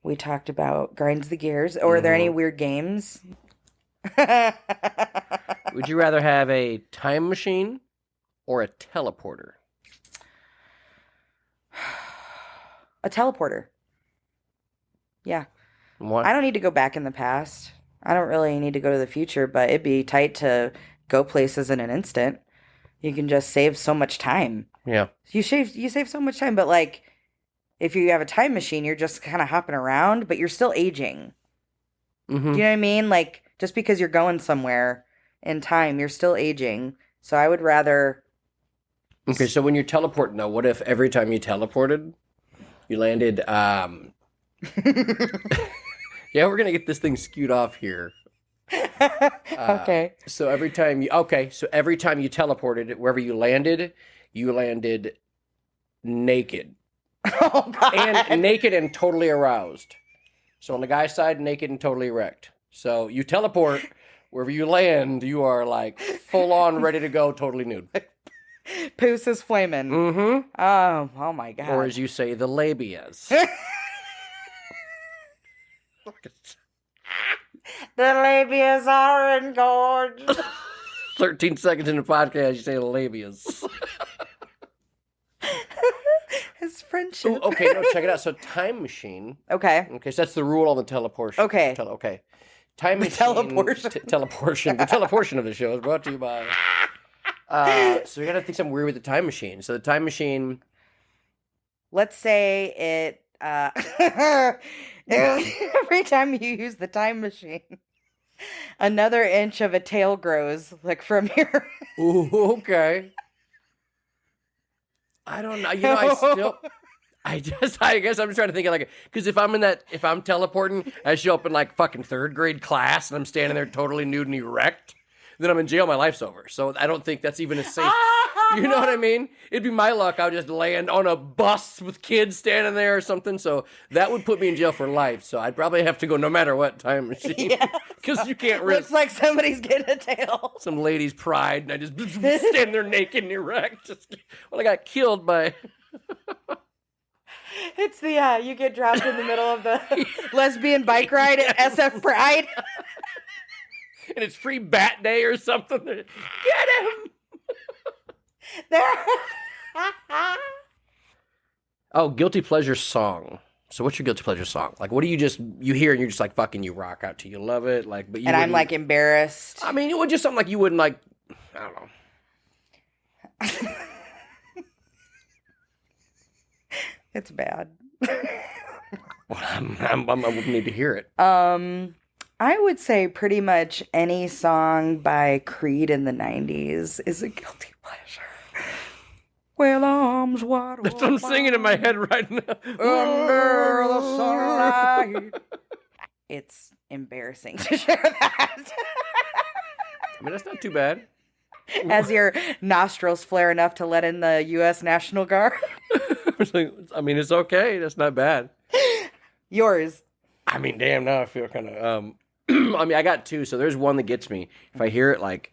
We talked about grinds the gears. Or are there any weird games? Would you rather have a time machine or a teleporter? A teleporter. Yeah. What? I don't need to go back in the past. I don't really need to go to the future, but it'd be tight to go places in an instant. You can just save so much time. Yeah. You save so much time, but like if you have a time machine, you're just kind of hopping around, but you're still aging. Do you know what I mean? Like just because you're going somewhere in time, you're still aging. So I would rather. Okay, so when you're teleporting now, what if every time you teleported, you landed yeah, we're gonna get this thing skewed off here. Okay. So every time you teleported, wherever you landed naked. Oh God. And naked and totally aroused. So on the guy's side, naked and totally erect. So you teleport, wherever you land, you are like full on ready to go, totally nude. Poos is flaming. Mm-hmm. Oh my God. Or as you say, the labias. The labias are engorged. 13 seconds in the podcast, you say the labias. His friendship. Ooh, okay, no, check it out. So time machine. Okay. Okay, so that's the rule on the teleportation. Okay. Okay. Time machine. Teleportation. Teleportation. The teleportation of the show is brought to you by... so we gotta think something weird with the time machine. So the time machine... Let's say it... every time you use the time machine, another inch of a tail grows, like from your... Ooh, okay. I don't know. I guess I'm just trying to think of like, because if I'm teleporting, I show up in like fucking third grade class and I'm standing there totally nude and erect, then I'm in jail, my life's over. So I don't think that's even a safe, you know what I mean? It'd be my luck, I would just land on a bus with kids standing there or something. So that would put me in jail for life. So I'd probably have to go no matter what time machine. Because you can't risk. Looks like somebody's getting a tail. Some lady's pride and I just stand there naked and erect. I got killed by... It's the, you get dropped in the middle of the lesbian bike ride at SF Pride. And it's free bat day or something. Get him! There. Oh, guilty pleasure song. So what's your guilty pleasure song? Like, what do you hear and you're just like, fucking, you rock out to, you love it? Like, but you and I'm like embarrassed. I mean, it would just something like you wouldn't like, I don't know. It's bad. Well, I would need to hear it. I would say pretty much any song by Creed in the 90s is a guilty pleasure. Well, arms wide open. That's what I'm singing in my head right now. Under the sunlight. It's embarrassing to share that. I mean, that's not too bad. As your nostrils flare enough to let in the U.S. National Guard. I mean, it's okay. That's not bad. Yours. I mean, damn, now I feel kind of, I mean, I got two, so there's one that gets me. If I hear it, like,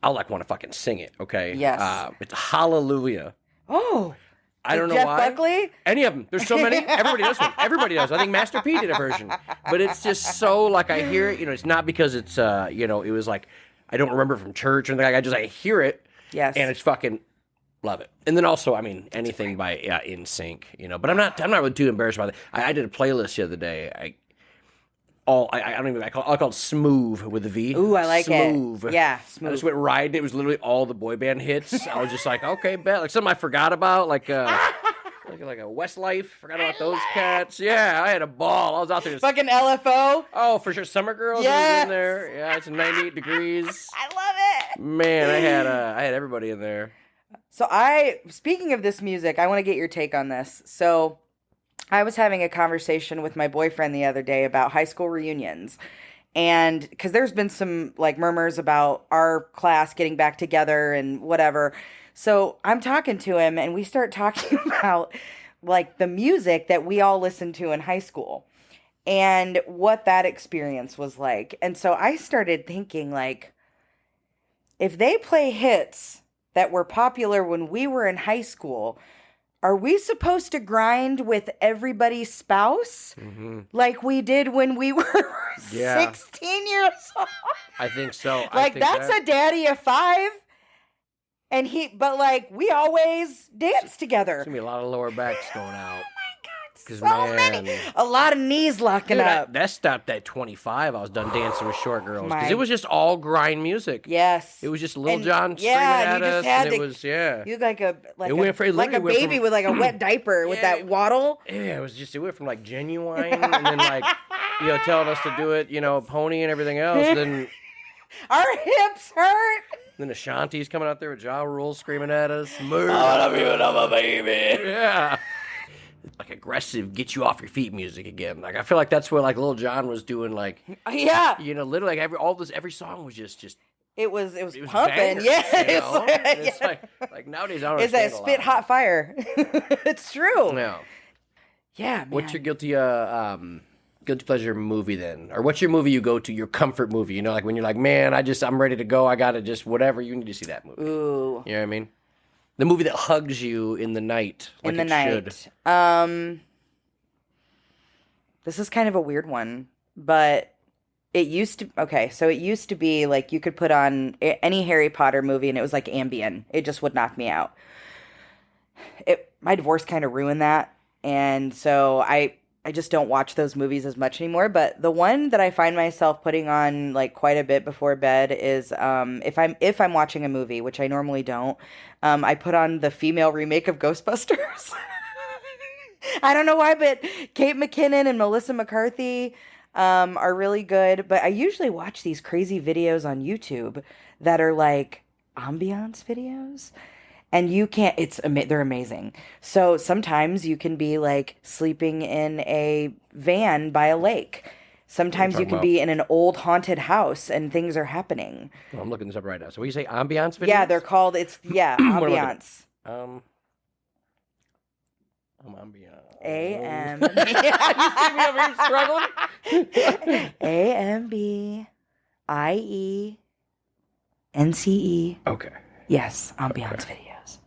I'll, like, want to fucking sing it, okay? Yes. It's Hallelujah. Oh. I don't know Jeff why. Buckley? Any of them. There's so many. Everybody does one. Everybody does. I think Master P did a version. But it's just so, like, I hear it, it's not because it's, it was like, I don't remember from church or anything. I hear it. Yes. And it's fucking... Love it. And then also, I mean, anything by NSYNC, but I'm not really too embarrassed by that. I did a playlist the other day. I call it Smooth with a V. Ooh, I like Smooth. it. Yeah, Smooth. I just went riding. It was literally all the boy band hits. I was just like, okay, bet. Like something I forgot about, like a Westlife. Forgot about those cats. Yeah, I had a ball. I was out there just... Fucking LFO. Oh, for sure. Summer Girls was in there. Yeah, it's 98 degrees. I love it. Man, I had everybody in there. So speaking of this music, I want to get your take on this. So I was having a conversation with my boyfriend the other day about high school reunions. And because there's been some like murmurs about our class getting back together and whatever. So I'm talking to him and we start talking about like the music that we all listened to in high school and what that experience was like. And so I started thinking like, if they play hits that were popular when we were in high school, are we supposed to grind with everybody's spouse like we did when we were 16 years old? I think so. Like, that's a daddy of 5. And but like, we always dance together. There's going to be a lot of lower backs going out. So many. A lot of knees locking up. That stopped at 25. I was done dancing with short girls. Because it was just all grind music. Yes. It was just Lil Jon screaming at us. And it was, You look like a baby with like a wet diaper with that waddle. Yeah, it went from like Genuine and then like, telling us to do it, Pony and everything else. Then our hips hurt. Then Ashanti's coming out there with Ja Rule screaming at us. I want to be another baby. Yeah. Like aggressive, get you off your feet music again. Like I feel like that's what like Lil Jon was doing. Like literally like every song was just it was pumping. Bangers, yeah, it's like nowadays I don't. It's that spit hot fire. It's true. Yeah. Yeah. Man. What's your guilty guilty pleasure movie then? Or what's your movie you go to, your comfort movie? You know, like when you're like, man, I'm ready to go. I got to just whatever. You need to see that movie. Ooh. You know what I mean? The movie that hugs you in the night. Like in the it night. should. This is kind of a weird one, but it used to be like you could put on any Harry Potter movie and it was like Ambien. It just would knock me out. My divorce kind of ruined that. And so I just don't watch those movies as much anymore. But the one that I find myself putting on like quite a bit before bed is if I'm watching a movie, which I normally don't, I put on the female remake of Ghostbusters. I don't know why, but Kate McKinnon and Melissa McCarthy are really good. But I usually watch these crazy videos on YouTube that are like ambiance videos. And they're amazing. So sometimes you can be like sleeping in a van by a lake. Sometimes you can be in an old haunted house and things are happening. Oh, I'm looking this up right now. So what you say, ambiance videos? Yeah, they're called, ambiance. Ambiance. A-M. You see me over here struggling? A-M-B-I-E-N-C-E. Okay. Yes, ambiance videos.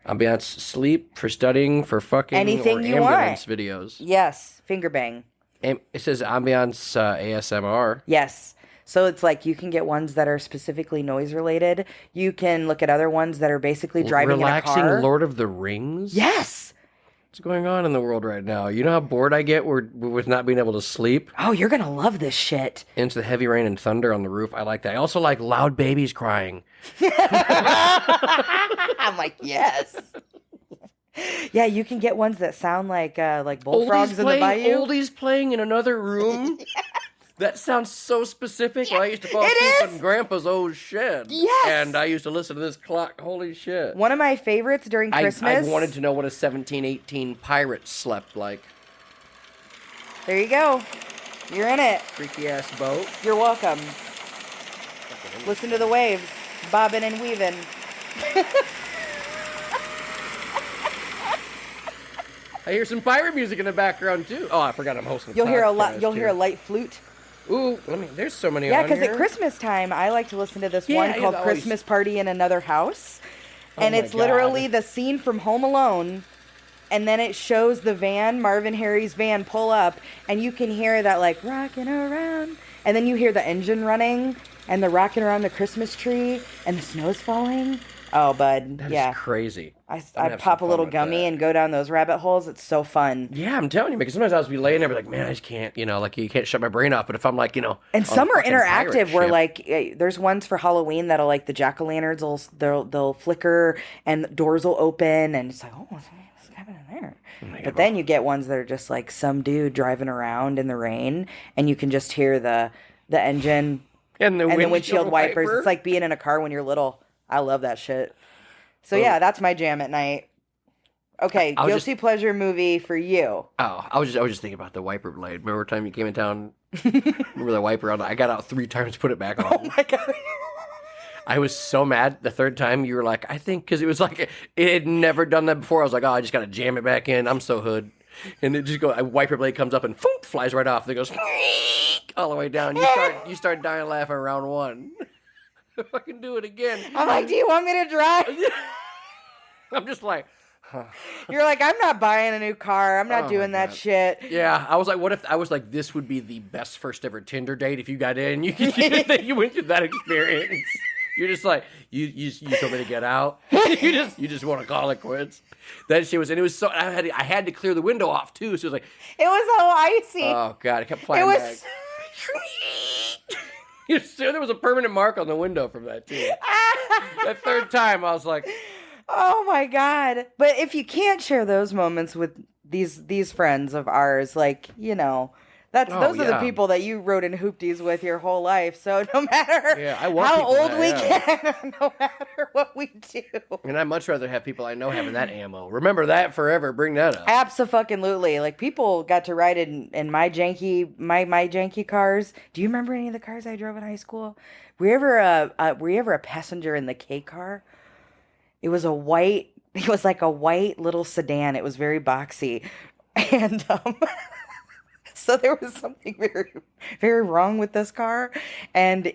Ambiance sleep, for studying, for fucking, Anything or you ambulance want. videos. Yes, finger bang. It says ambiance ASMR. Yes. So it's like you can get ones that are specifically noise related. You can look at other ones that are basically driving Relaxing in a car. Lord of the Rings? Yes. What's going on in the world right now? You know how bored I get with not being able to sleep? Oh, you're going to love this shit. Into the heavy rain and thunder on the roof. I like that. I also like loud babies crying. I'm like, yes. Yeah, you can get ones that sound like bullfrogs in the bayou. Oldies playing in another room. Yes. That sounds so specific. Well, I used to fall It asleep is. on Grandpa's old shed. Yes. And I used to listen to this clock. Holy shit. One of my favorites during Christmas. I wanted to know what a 1718 pirate slept like. There you go. You're in it. Freaky ass boat. You're welcome. Listen to the waves, bobbing and weaving. I hear some pirate music in the background too. Oh, I forgot I'm hosting. You'll hear a light flute. Ooh, there's so many. Yeah, on because here. at Christmas time, I like to listen to this one called "Christmas Party in Another House," and it's literally the scene from Home Alone. And then it shows the van, Marvin Harry's van, pull up, and you can hear that like rocking around, and then you hear the engine running, and the rocking around the Christmas tree, and the snow's falling. Oh, bud, That's crazy. I pop a little gummy and go down those rabbit holes. It's so fun. Yeah, I'm telling you, because sometimes I'll just be laying there, like, man, I just can't, like you can't shut my brain off. But if I'm like, and some are interactive, where like there's ones for Halloween that'll like the jack-o'-lanterns they'll flicker and doors will open, and it's like, oh, what's happening there? But then you get ones that are just like some dude driving around in the rain, and you can just hear the engine and the windshield wipers. It's like being in a car when you're little. I love that shit. So yeah, that's my jam at night. Okay, guilty pleasure movie for you. Oh, I was just thinking about the wiper blade. Remember the time you came in town? Remember the wiper on? I got out 3 times to put it back on. Oh my god. I was so mad the third time. You were like, I think, because it was like it had never done that before. I was like, oh, I just got to jam it back in. I'm so hood. And it just a wiper blade comes up and foom, flies right off. And it goes all the way down. You start dying laughing around 1. If I can do it again. I'm like, do you want me to drive? I'm just like, huh. You're like, I'm not buying a new car. I'm not doing that shit. Yeah, I was like, what if I was like, this would be the best first ever Tinder date if you got in. You went through that experience. You're just like, you told me to get out. You just want to call it quits. That shit was, and it was so, I had to clear the window off too. So it was like, it was so icy. Oh god, it kept flying back. There was a permanent mark on the window from that too. That third time, I was like, oh my god. But if you can't share those moments with these friends of ours, like, those are the people that you rode in hoopties with your whole life. So no matter how old we get, no matter what we do. And I'd much rather have people I know having that ammo. Remember that forever. Bring that up. Abso-fucking-lutely. Like, people got to ride in my janky cars. Do you remember any of the cars I drove in high school? Were you ever a passenger in the K car? It was like a white little sedan. It was very boxy. And So there was something very, very wrong with this car. And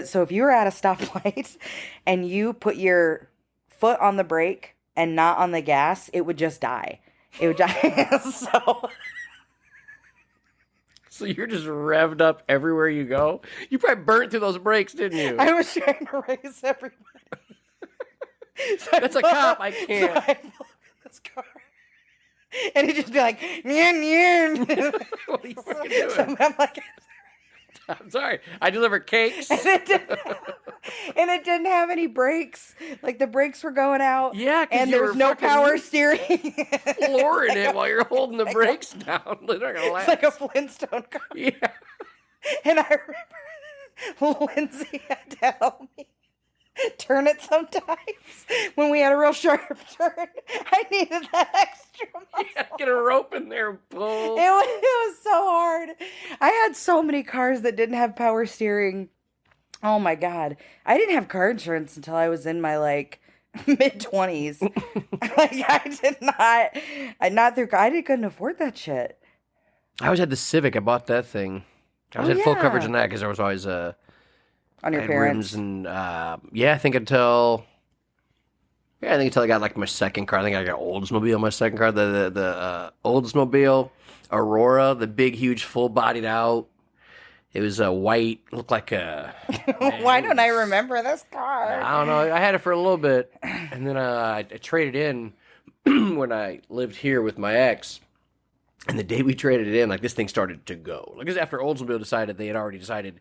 so if you were at a stoplight and you put your foot on the brake and not on the gas, it would just die. It would die. So you're just revved up everywhere you go? You probably burnt through those brakes, didn't you? I was trying to race everybody. That's a cop. I can't. So I pulled in this car. And he'd just be like, nyan, nyan. What are you fucking doing? So I'm like, I'm sorry. I deliver cakes. and it didn't have any brakes. Like the brakes were going out. Yeah, and there was no power steering. Flooring it while you're holding the brakes down. They're not gonna last. It's like a Flintstone car. Yeah. And I remember Lindsay had to help me turn it sometimes when we had a real sharp turn. I needed that extra muscle. Yeah, get a rope in there and pull. It was so hard. I had so many cars that didn't have power steering. Oh my God. I didn't have car insurance until I was in my mid-20s. I couldn't afford that shit. I always had the Civic. I bought that thing. I always had full coverage on that because there was always on your rims parents. and I think until I got my second car. I think I got Oldsmobile, my second car, the Oldsmobile Aurora, the big, huge, full-bodied out. It was white, looked like a. Why don't I remember this car? I don't know. I had it for a little bit, and then I traded in when I lived here with my ex. And the day we traded it in, this thing started to go. Because after Oldsmobile decided, they had already decided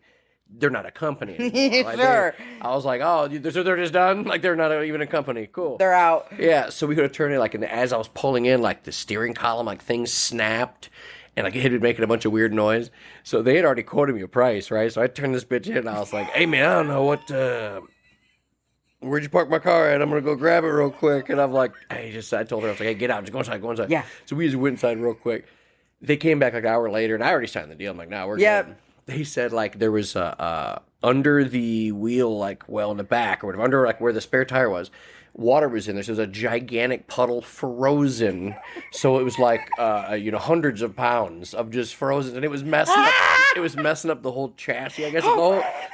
they're not a company anymore. Sure. I was like, oh, so they're just done? They're not even a company. Cool. They're out. Yeah, so we could have turned it, and as I was pulling in, the steering column, things snapped. And it had been making a bunch of weird noise. So they had already quoted me a price, right? So I turned this bitch in, and I was like, hey, man, I don't know what... where'd you park my car at? I'm going to go grab it real quick. And I'm like, I told her, I was like, hey, get out. Just go inside. Yeah. So we just went inside real quick. They came back an hour later, and I already signed the deal. I'm like, nah, we're good. They said, there was under the wheel, in the back or whatever, under, where the spare tire was, water was in there. So there was a gigantic puddle frozen. So it was hundreds of pounds of just frozen. And it was messing up. It was messing up the whole chassis, I guess.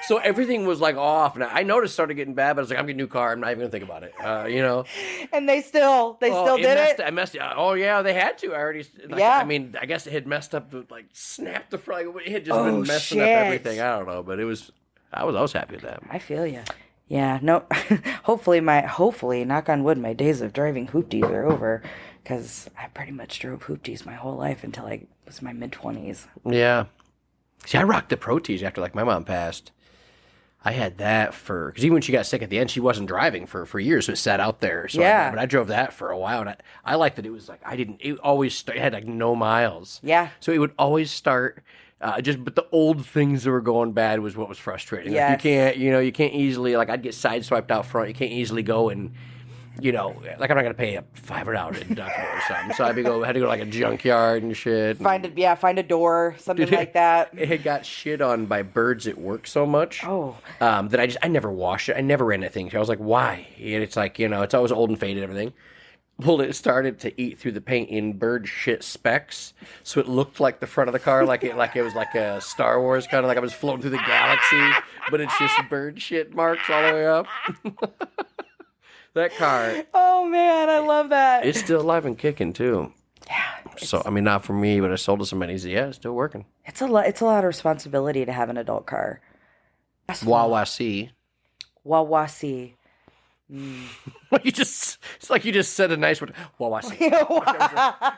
So everything was off. And I noticed it started getting bad, but I was like, I'm getting a new car. I'm not even going to think about it. And they still did it? I messed it. Oh, yeah, they had to. I already. I mean, I guess it had messed up, snapped the front. It had just been messing up everything. I don't know, but it was. I was happy with that. I feel you. Yeah, no, hopefully, knock on wood, my days of driving hoopties are over, because I pretty much drove hoopties my whole life until I was in my mid-20s. Yeah. See, I rocked the Proteas after, my mom passed. I had that because even when she got sick at the end, she wasn't driving for years, so it sat out there. So but I drove that for a while, and I liked that it was it always it had no miles. Yeah. So it would always start... but the old things that were going bad was what was frustrating. Yes. You can't easily, I'd get sideswiped out front. You can't easily go and, I'm not going to pay a $500 deductible or something. So I had to go to a junkyard and shit. Find a door, something like that. It had got shit on by birds at work so much. Oh. That I never washed it. I never ran that thing. I was like, why? And it's it's always old and faded and everything. Well, it started to eat through the paint in bird shit specks, so it looked like the front of the car, like it was like a Star Wars kind of I was floating through the galaxy, but it's just bird shit marks all the way up. That car. Oh man, I love that. It's still alive and kicking too. Yeah. So not for me, but I sold to somebody. He said, yeah, it's still working. It's a lot of responsibility to have an adult car. Wawasi. Wawasi. It's like you just said a nice word. Wawasi.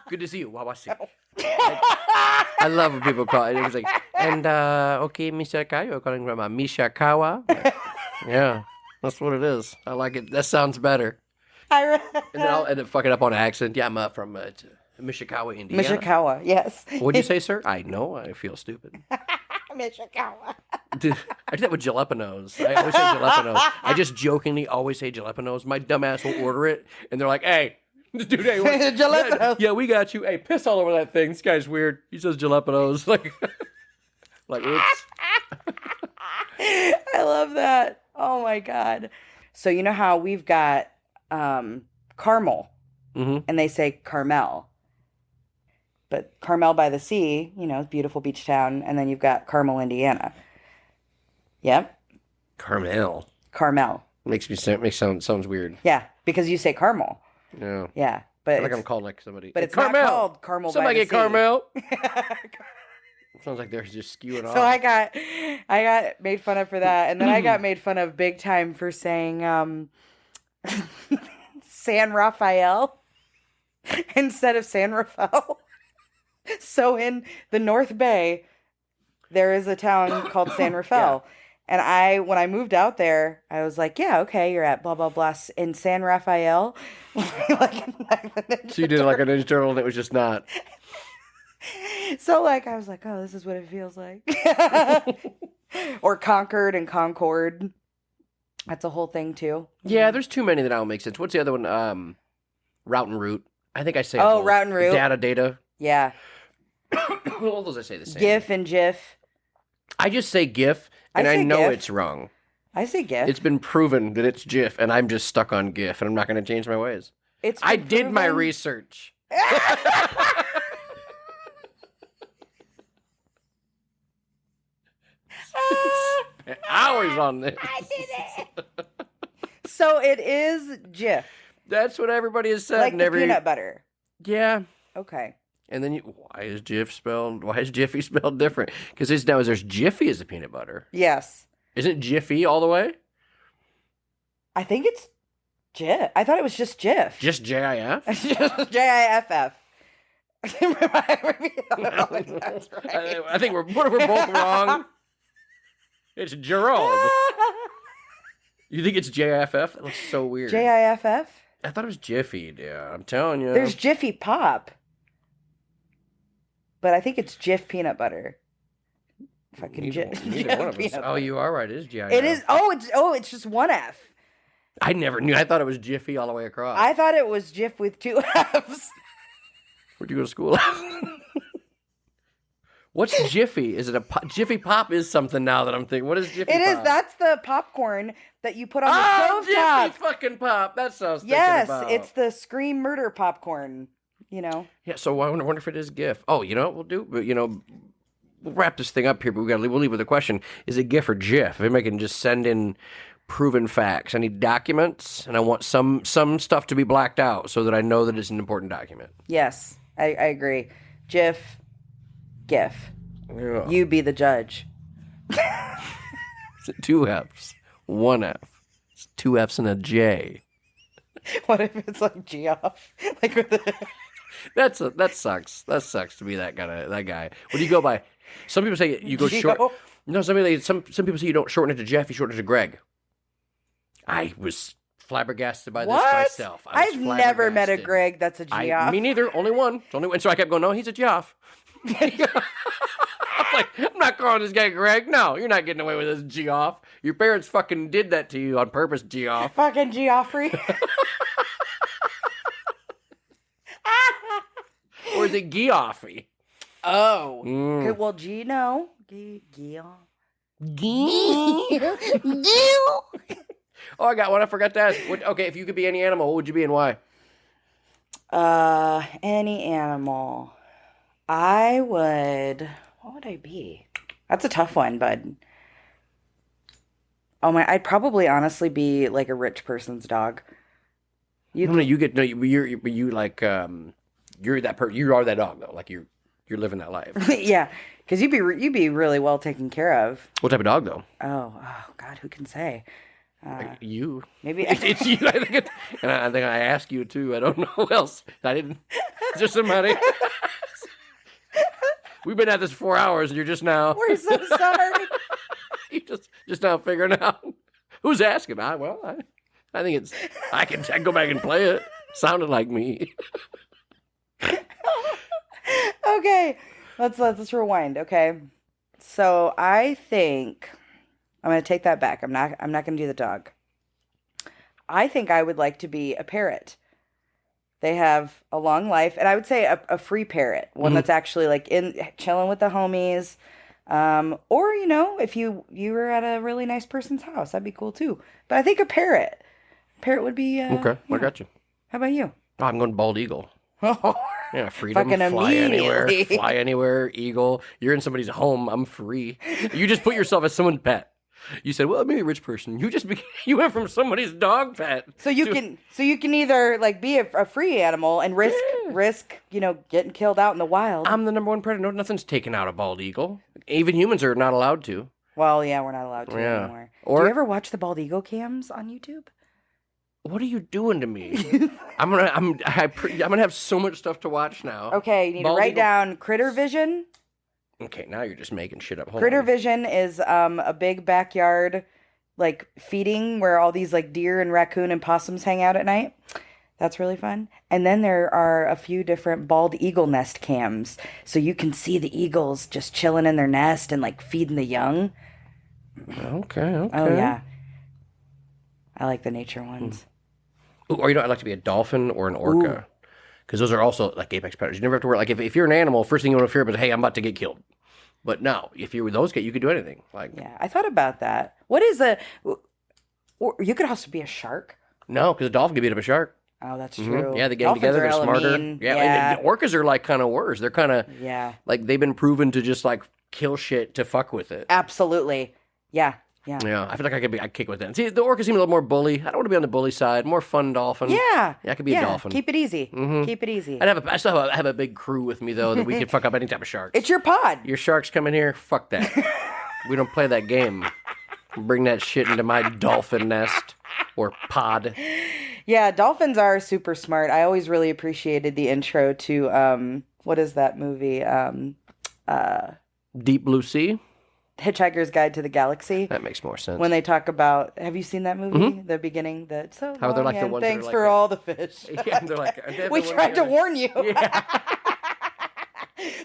Good to see you, Wawasi. I love when people call it. It was and okay, Mishakawa, you're calling from Mishakawa. Yeah, that's what it is. I like it. That sounds better. And then I'll end up fucking up on an accent. Yeah, I'm from Mishakawa, Indiana. Mishakawa, yes. What'd you say, sir? I know. I feel stupid. Mishakawa. Dude, I do that with jalapenos. I always say jalapenos. I just jokingly always say jalapenos. My dumbass will order it, and they're like, hey, dude, hey, jalapenos. Yeah, we got you. Hey, piss all over that thing. This guy's weird. He says jalapenos. Oops. I love that. Oh, my God. So you know how we've got caramel, mm-hmm. and they say Carmel. But Carmel by the Sea, beautiful beach town, and then you've got Carmel, Indiana. Yep. Carmel. Carmel. Sounds weird. Yeah, because you say Carmel. Yeah. Yeah, I but feel like I'm calling like somebody. but Hey, it's Carmel. not called Carmel by Somebody the get Sea. Carmel. Sounds like they're just skewing off. So I got made fun of for that, and then I got made fun of big time for saying San Rafael instead of San Rafael. So in the North Bay, there is a town called San Rafael. Yeah. And when I moved out there, I was like, yeah, okay, you're at blah, blah, blah in San Rafael. So you did it like a Ninja Turtle and it was just not. So I was like, oh, this is what it feels like. Or Concord and Concord. That's a whole thing too. Yeah, there's too many that don't make sense. What's the other one? Route and route. I think I say both. Route and route. Data. Yeah. All those I say the same. GIF and GIF. I just say GIF, and I know it's wrong. I say GIF. It's been proven that it's GIF, and I'm just stuck on GIF, and I'm not going to change my ways. I did my research. Spent hours on this. I did it. So it is GIF. That's what everybody has said. Like the peanut butter. Yeah. Okay. And then why is Jiffy spelled different? Because there's Jiffy as a peanut butter. Yes. Isn't Jiffy all the way? I think it's Jif. I thought it was just Jif. Just J-I-F? Just J-I-F-F. I think we're both wrong. It's Gerald. You think it's J-I-F-F? That looks so weird. J-I-F-F? I thought it was Jiffy, yeah. I'm telling you. There's Jiffy Pop. But I think it's Jif peanut butter. Fucking Neither one of us. Oh, you are right. It is J-I-F. It is. It's just one F. I never knew. I thought it was Jiffy all the way across. I thought it was Jif with two Fs. Where'd you go to school? What's Jiffy? Is it Jiffy Pop is something now that I'm thinking. What is Jiffy Pop? It is. That's the popcorn that you put on the stovetop. Jiffy fucking Pop. That's what I was thinking about. Yes, it's the Scream Murder popcorn. Yeah, so I wonder if it is GIF. Oh, you know what we'll do? We'll wrap this thing up here, but we'll leave with a question. Is it GIF or GIF? If anybody can just send in proven facts. I need documents, and I want some stuff to be blacked out so that I know that it's an important document. Yes, I agree. GIF, GIF. Yeah. You be the judge. Is it 2 Fs? 1 F. It's 2 Fs and a J. What if it's like Geoff? Like with the... That sucks. That sucks to be that guy. What do you go by? Some people say you go short. No, some people say you don't shorten it to Jeff, you shorten it to Greg. I was flabbergasted by this myself. I've never met a Greg that's a Geoff. Me neither. Only one. And so I kept going, no, he's a Geoff. I'm like, I'm not calling this guy Greg. No, you're not getting away with this, Geoff. Your parents fucking did that to you on purpose, Geoff. Fucking Geoffrey. Or is it Geoffrey? Oh. Mm. Well, Gino. Geoff. Oh, I got one. I forgot to ask. Okay, if you could be any animal, what would you be and why? Any animal. What would I be? That's a tough one, bud. Oh my, I'd probably honestly be like a rich person's dog. You like you're that person. You are that dog though. Like you're living that life. Yeah, because you'd be really well taken care of. What type of dog though? Oh God, who can say? You. Maybe it's you. I think I think I asked you too. I don't know who else. I didn't. Is there somebody? We've been at this 4 hours, and you're just now. We're so sorry. You just now figuring out who's asking. I think it's. I can go back and play it. Sounded like me. Okay, let's rewind. Okay, so I think I'm gonna take that back. I'm not gonna do the dog. I think I would like to be a parrot. They have a long life, and I would say a free parrot, one that's actually like chilling with the homies, or if you were at a really nice person's house, that'd be cool too. But I think a parrot would be okay. I got you. How about you? Oh, I'm going bald eagle. Yeah, freedom, Fucking fly anywhere, immediately. fly anywhere, eagle. You're in somebody's home. I'm free. You just put yourself as someone's pet. You said, well, maybe a rich person. You went from somebody's dog pet. So you can either like be a free animal and risk getting killed out in the wild. I'm the number one predator. No, nothing's taken out a bald eagle. Even humans are not allowed to. Well, yeah, we're not allowed to anymore. Do you ever watch the bald eagle cams on YouTube? What are you doing to me? I'm gonna have so much stuff to watch now. Okay, you need to write down Critter Vision. Okay, now you're just making shit up. Critter Vision is a big backyard like feeding where all these like deer and raccoon and possums hang out at night. That's really fun. And then there are a few different bald eagle nest cams, so you can see the eagles just chilling in their nest and like feeding the young. Okay. Oh yeah, I like the nature ones. Ooh, or I'd like to be a dolphin or an orca. Because those are also like apex predators. You never have to worry. Like if you're an animal, first thing you want to fear about is, hey, I'm about to get killed. But no, if you're with those guys, you could do anything. Like I thought about that. What is or you could also be a shark. No, because a dolphin could beat up a shark. Oh, that's true. Yeah, they get together, they're smarter. Yeah. And orcas are like kind of worse. They're kind of like they've been proven to just like kill shit to fuck with it. Absolutely. Yeah. Yeah, I feel like I'd kick with that. See, the orcas seem a little more bully. I don't want to be on the bully side. More fun dolphin. Yeah, I could be a dolphin. Keep it easy. Keep it easy. I still have a big crew with me though that we can fuck up any type of sharks. It's your pod. Your sharks coming here? Fuck that. We don't play that game. Bring that shit into my dolphin nest or pod. Yeah, dolphins are super smart. I always really appreciated the intro to what is that movie? Deep Blue Sea. Hitchhiker's Guide to the Galaxy. That makes more sense. When they talk about, have you seen that movie? The beginning, how they're like the ones thanks that are for like all the fish. Yeah, they're like we tried to warn you. Yeah.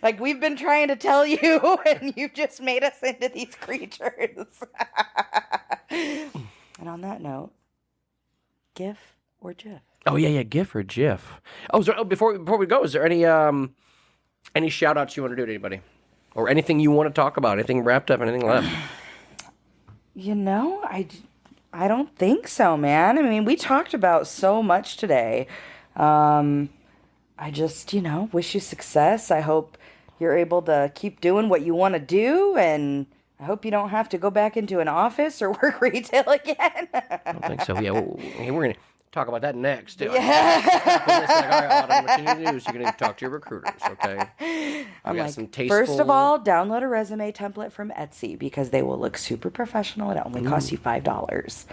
Like we've been trying to tell you, and you've just made us into these creatures. And on that note, GIF or GIF? Oh yeah, GIF or GIF. Before we go, is there any shout outs you want to do to anybody? Or anything you want to talk about? Anything wrapped up? Anything left? I don't think so, man. I mean, we talked about so much today. I just, wish you success. I hope you're able to keep doing what you want to do, and I hope you don't have to go back into an office or work retail again. I don't think so. Yeah, we're going to talk about that next. Too. Yeah. All right, Autumn, what you need to do is you're going to talk to your recruiters, okay? I'm like, first of all, download a resume template from Etsy because they will look super professional. It only costs you $5.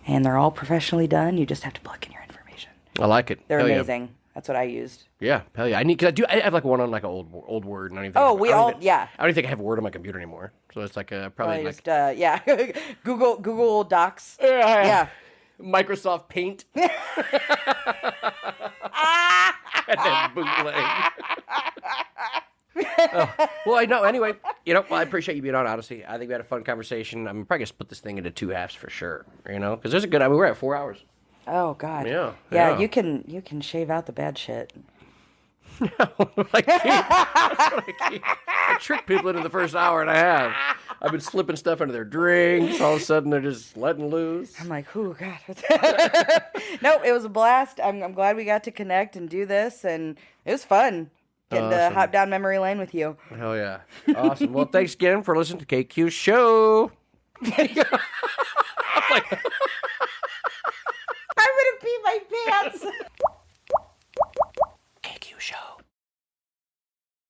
And they're all professionally done. You just have to plug in your information. I like it. They're hell amazing. Yeah. That's what I used. Yeah, hell yeah. I have like one on like an old Word. And I don't even yeah. I don't even think I have Word on my computer anymore. So it's like probably like... Just, Google Docs. Yeah. Microsoft Paint. And then bootleg. Well, I know. Anyway, I appreciate you being on Odyssey. I think we had a fun conversation. I'm probably going to split this thing into 2 halves for sure, because there's we're at 4 hours. Oh, God. Yeah. You can shave out the bad shit. I trick people into the first hour and a half. I've been slipping stuff into their drinks. All of a sudden, they're just letting loose. I'm like, oh, God. No, it was a blast. I'm glad we got to connect and do this, and it was fun getting to hop down memory lane with you. Hell yeah. Awesome. Well, thanks again for listening to KQ's show. I'm going to pee my pants.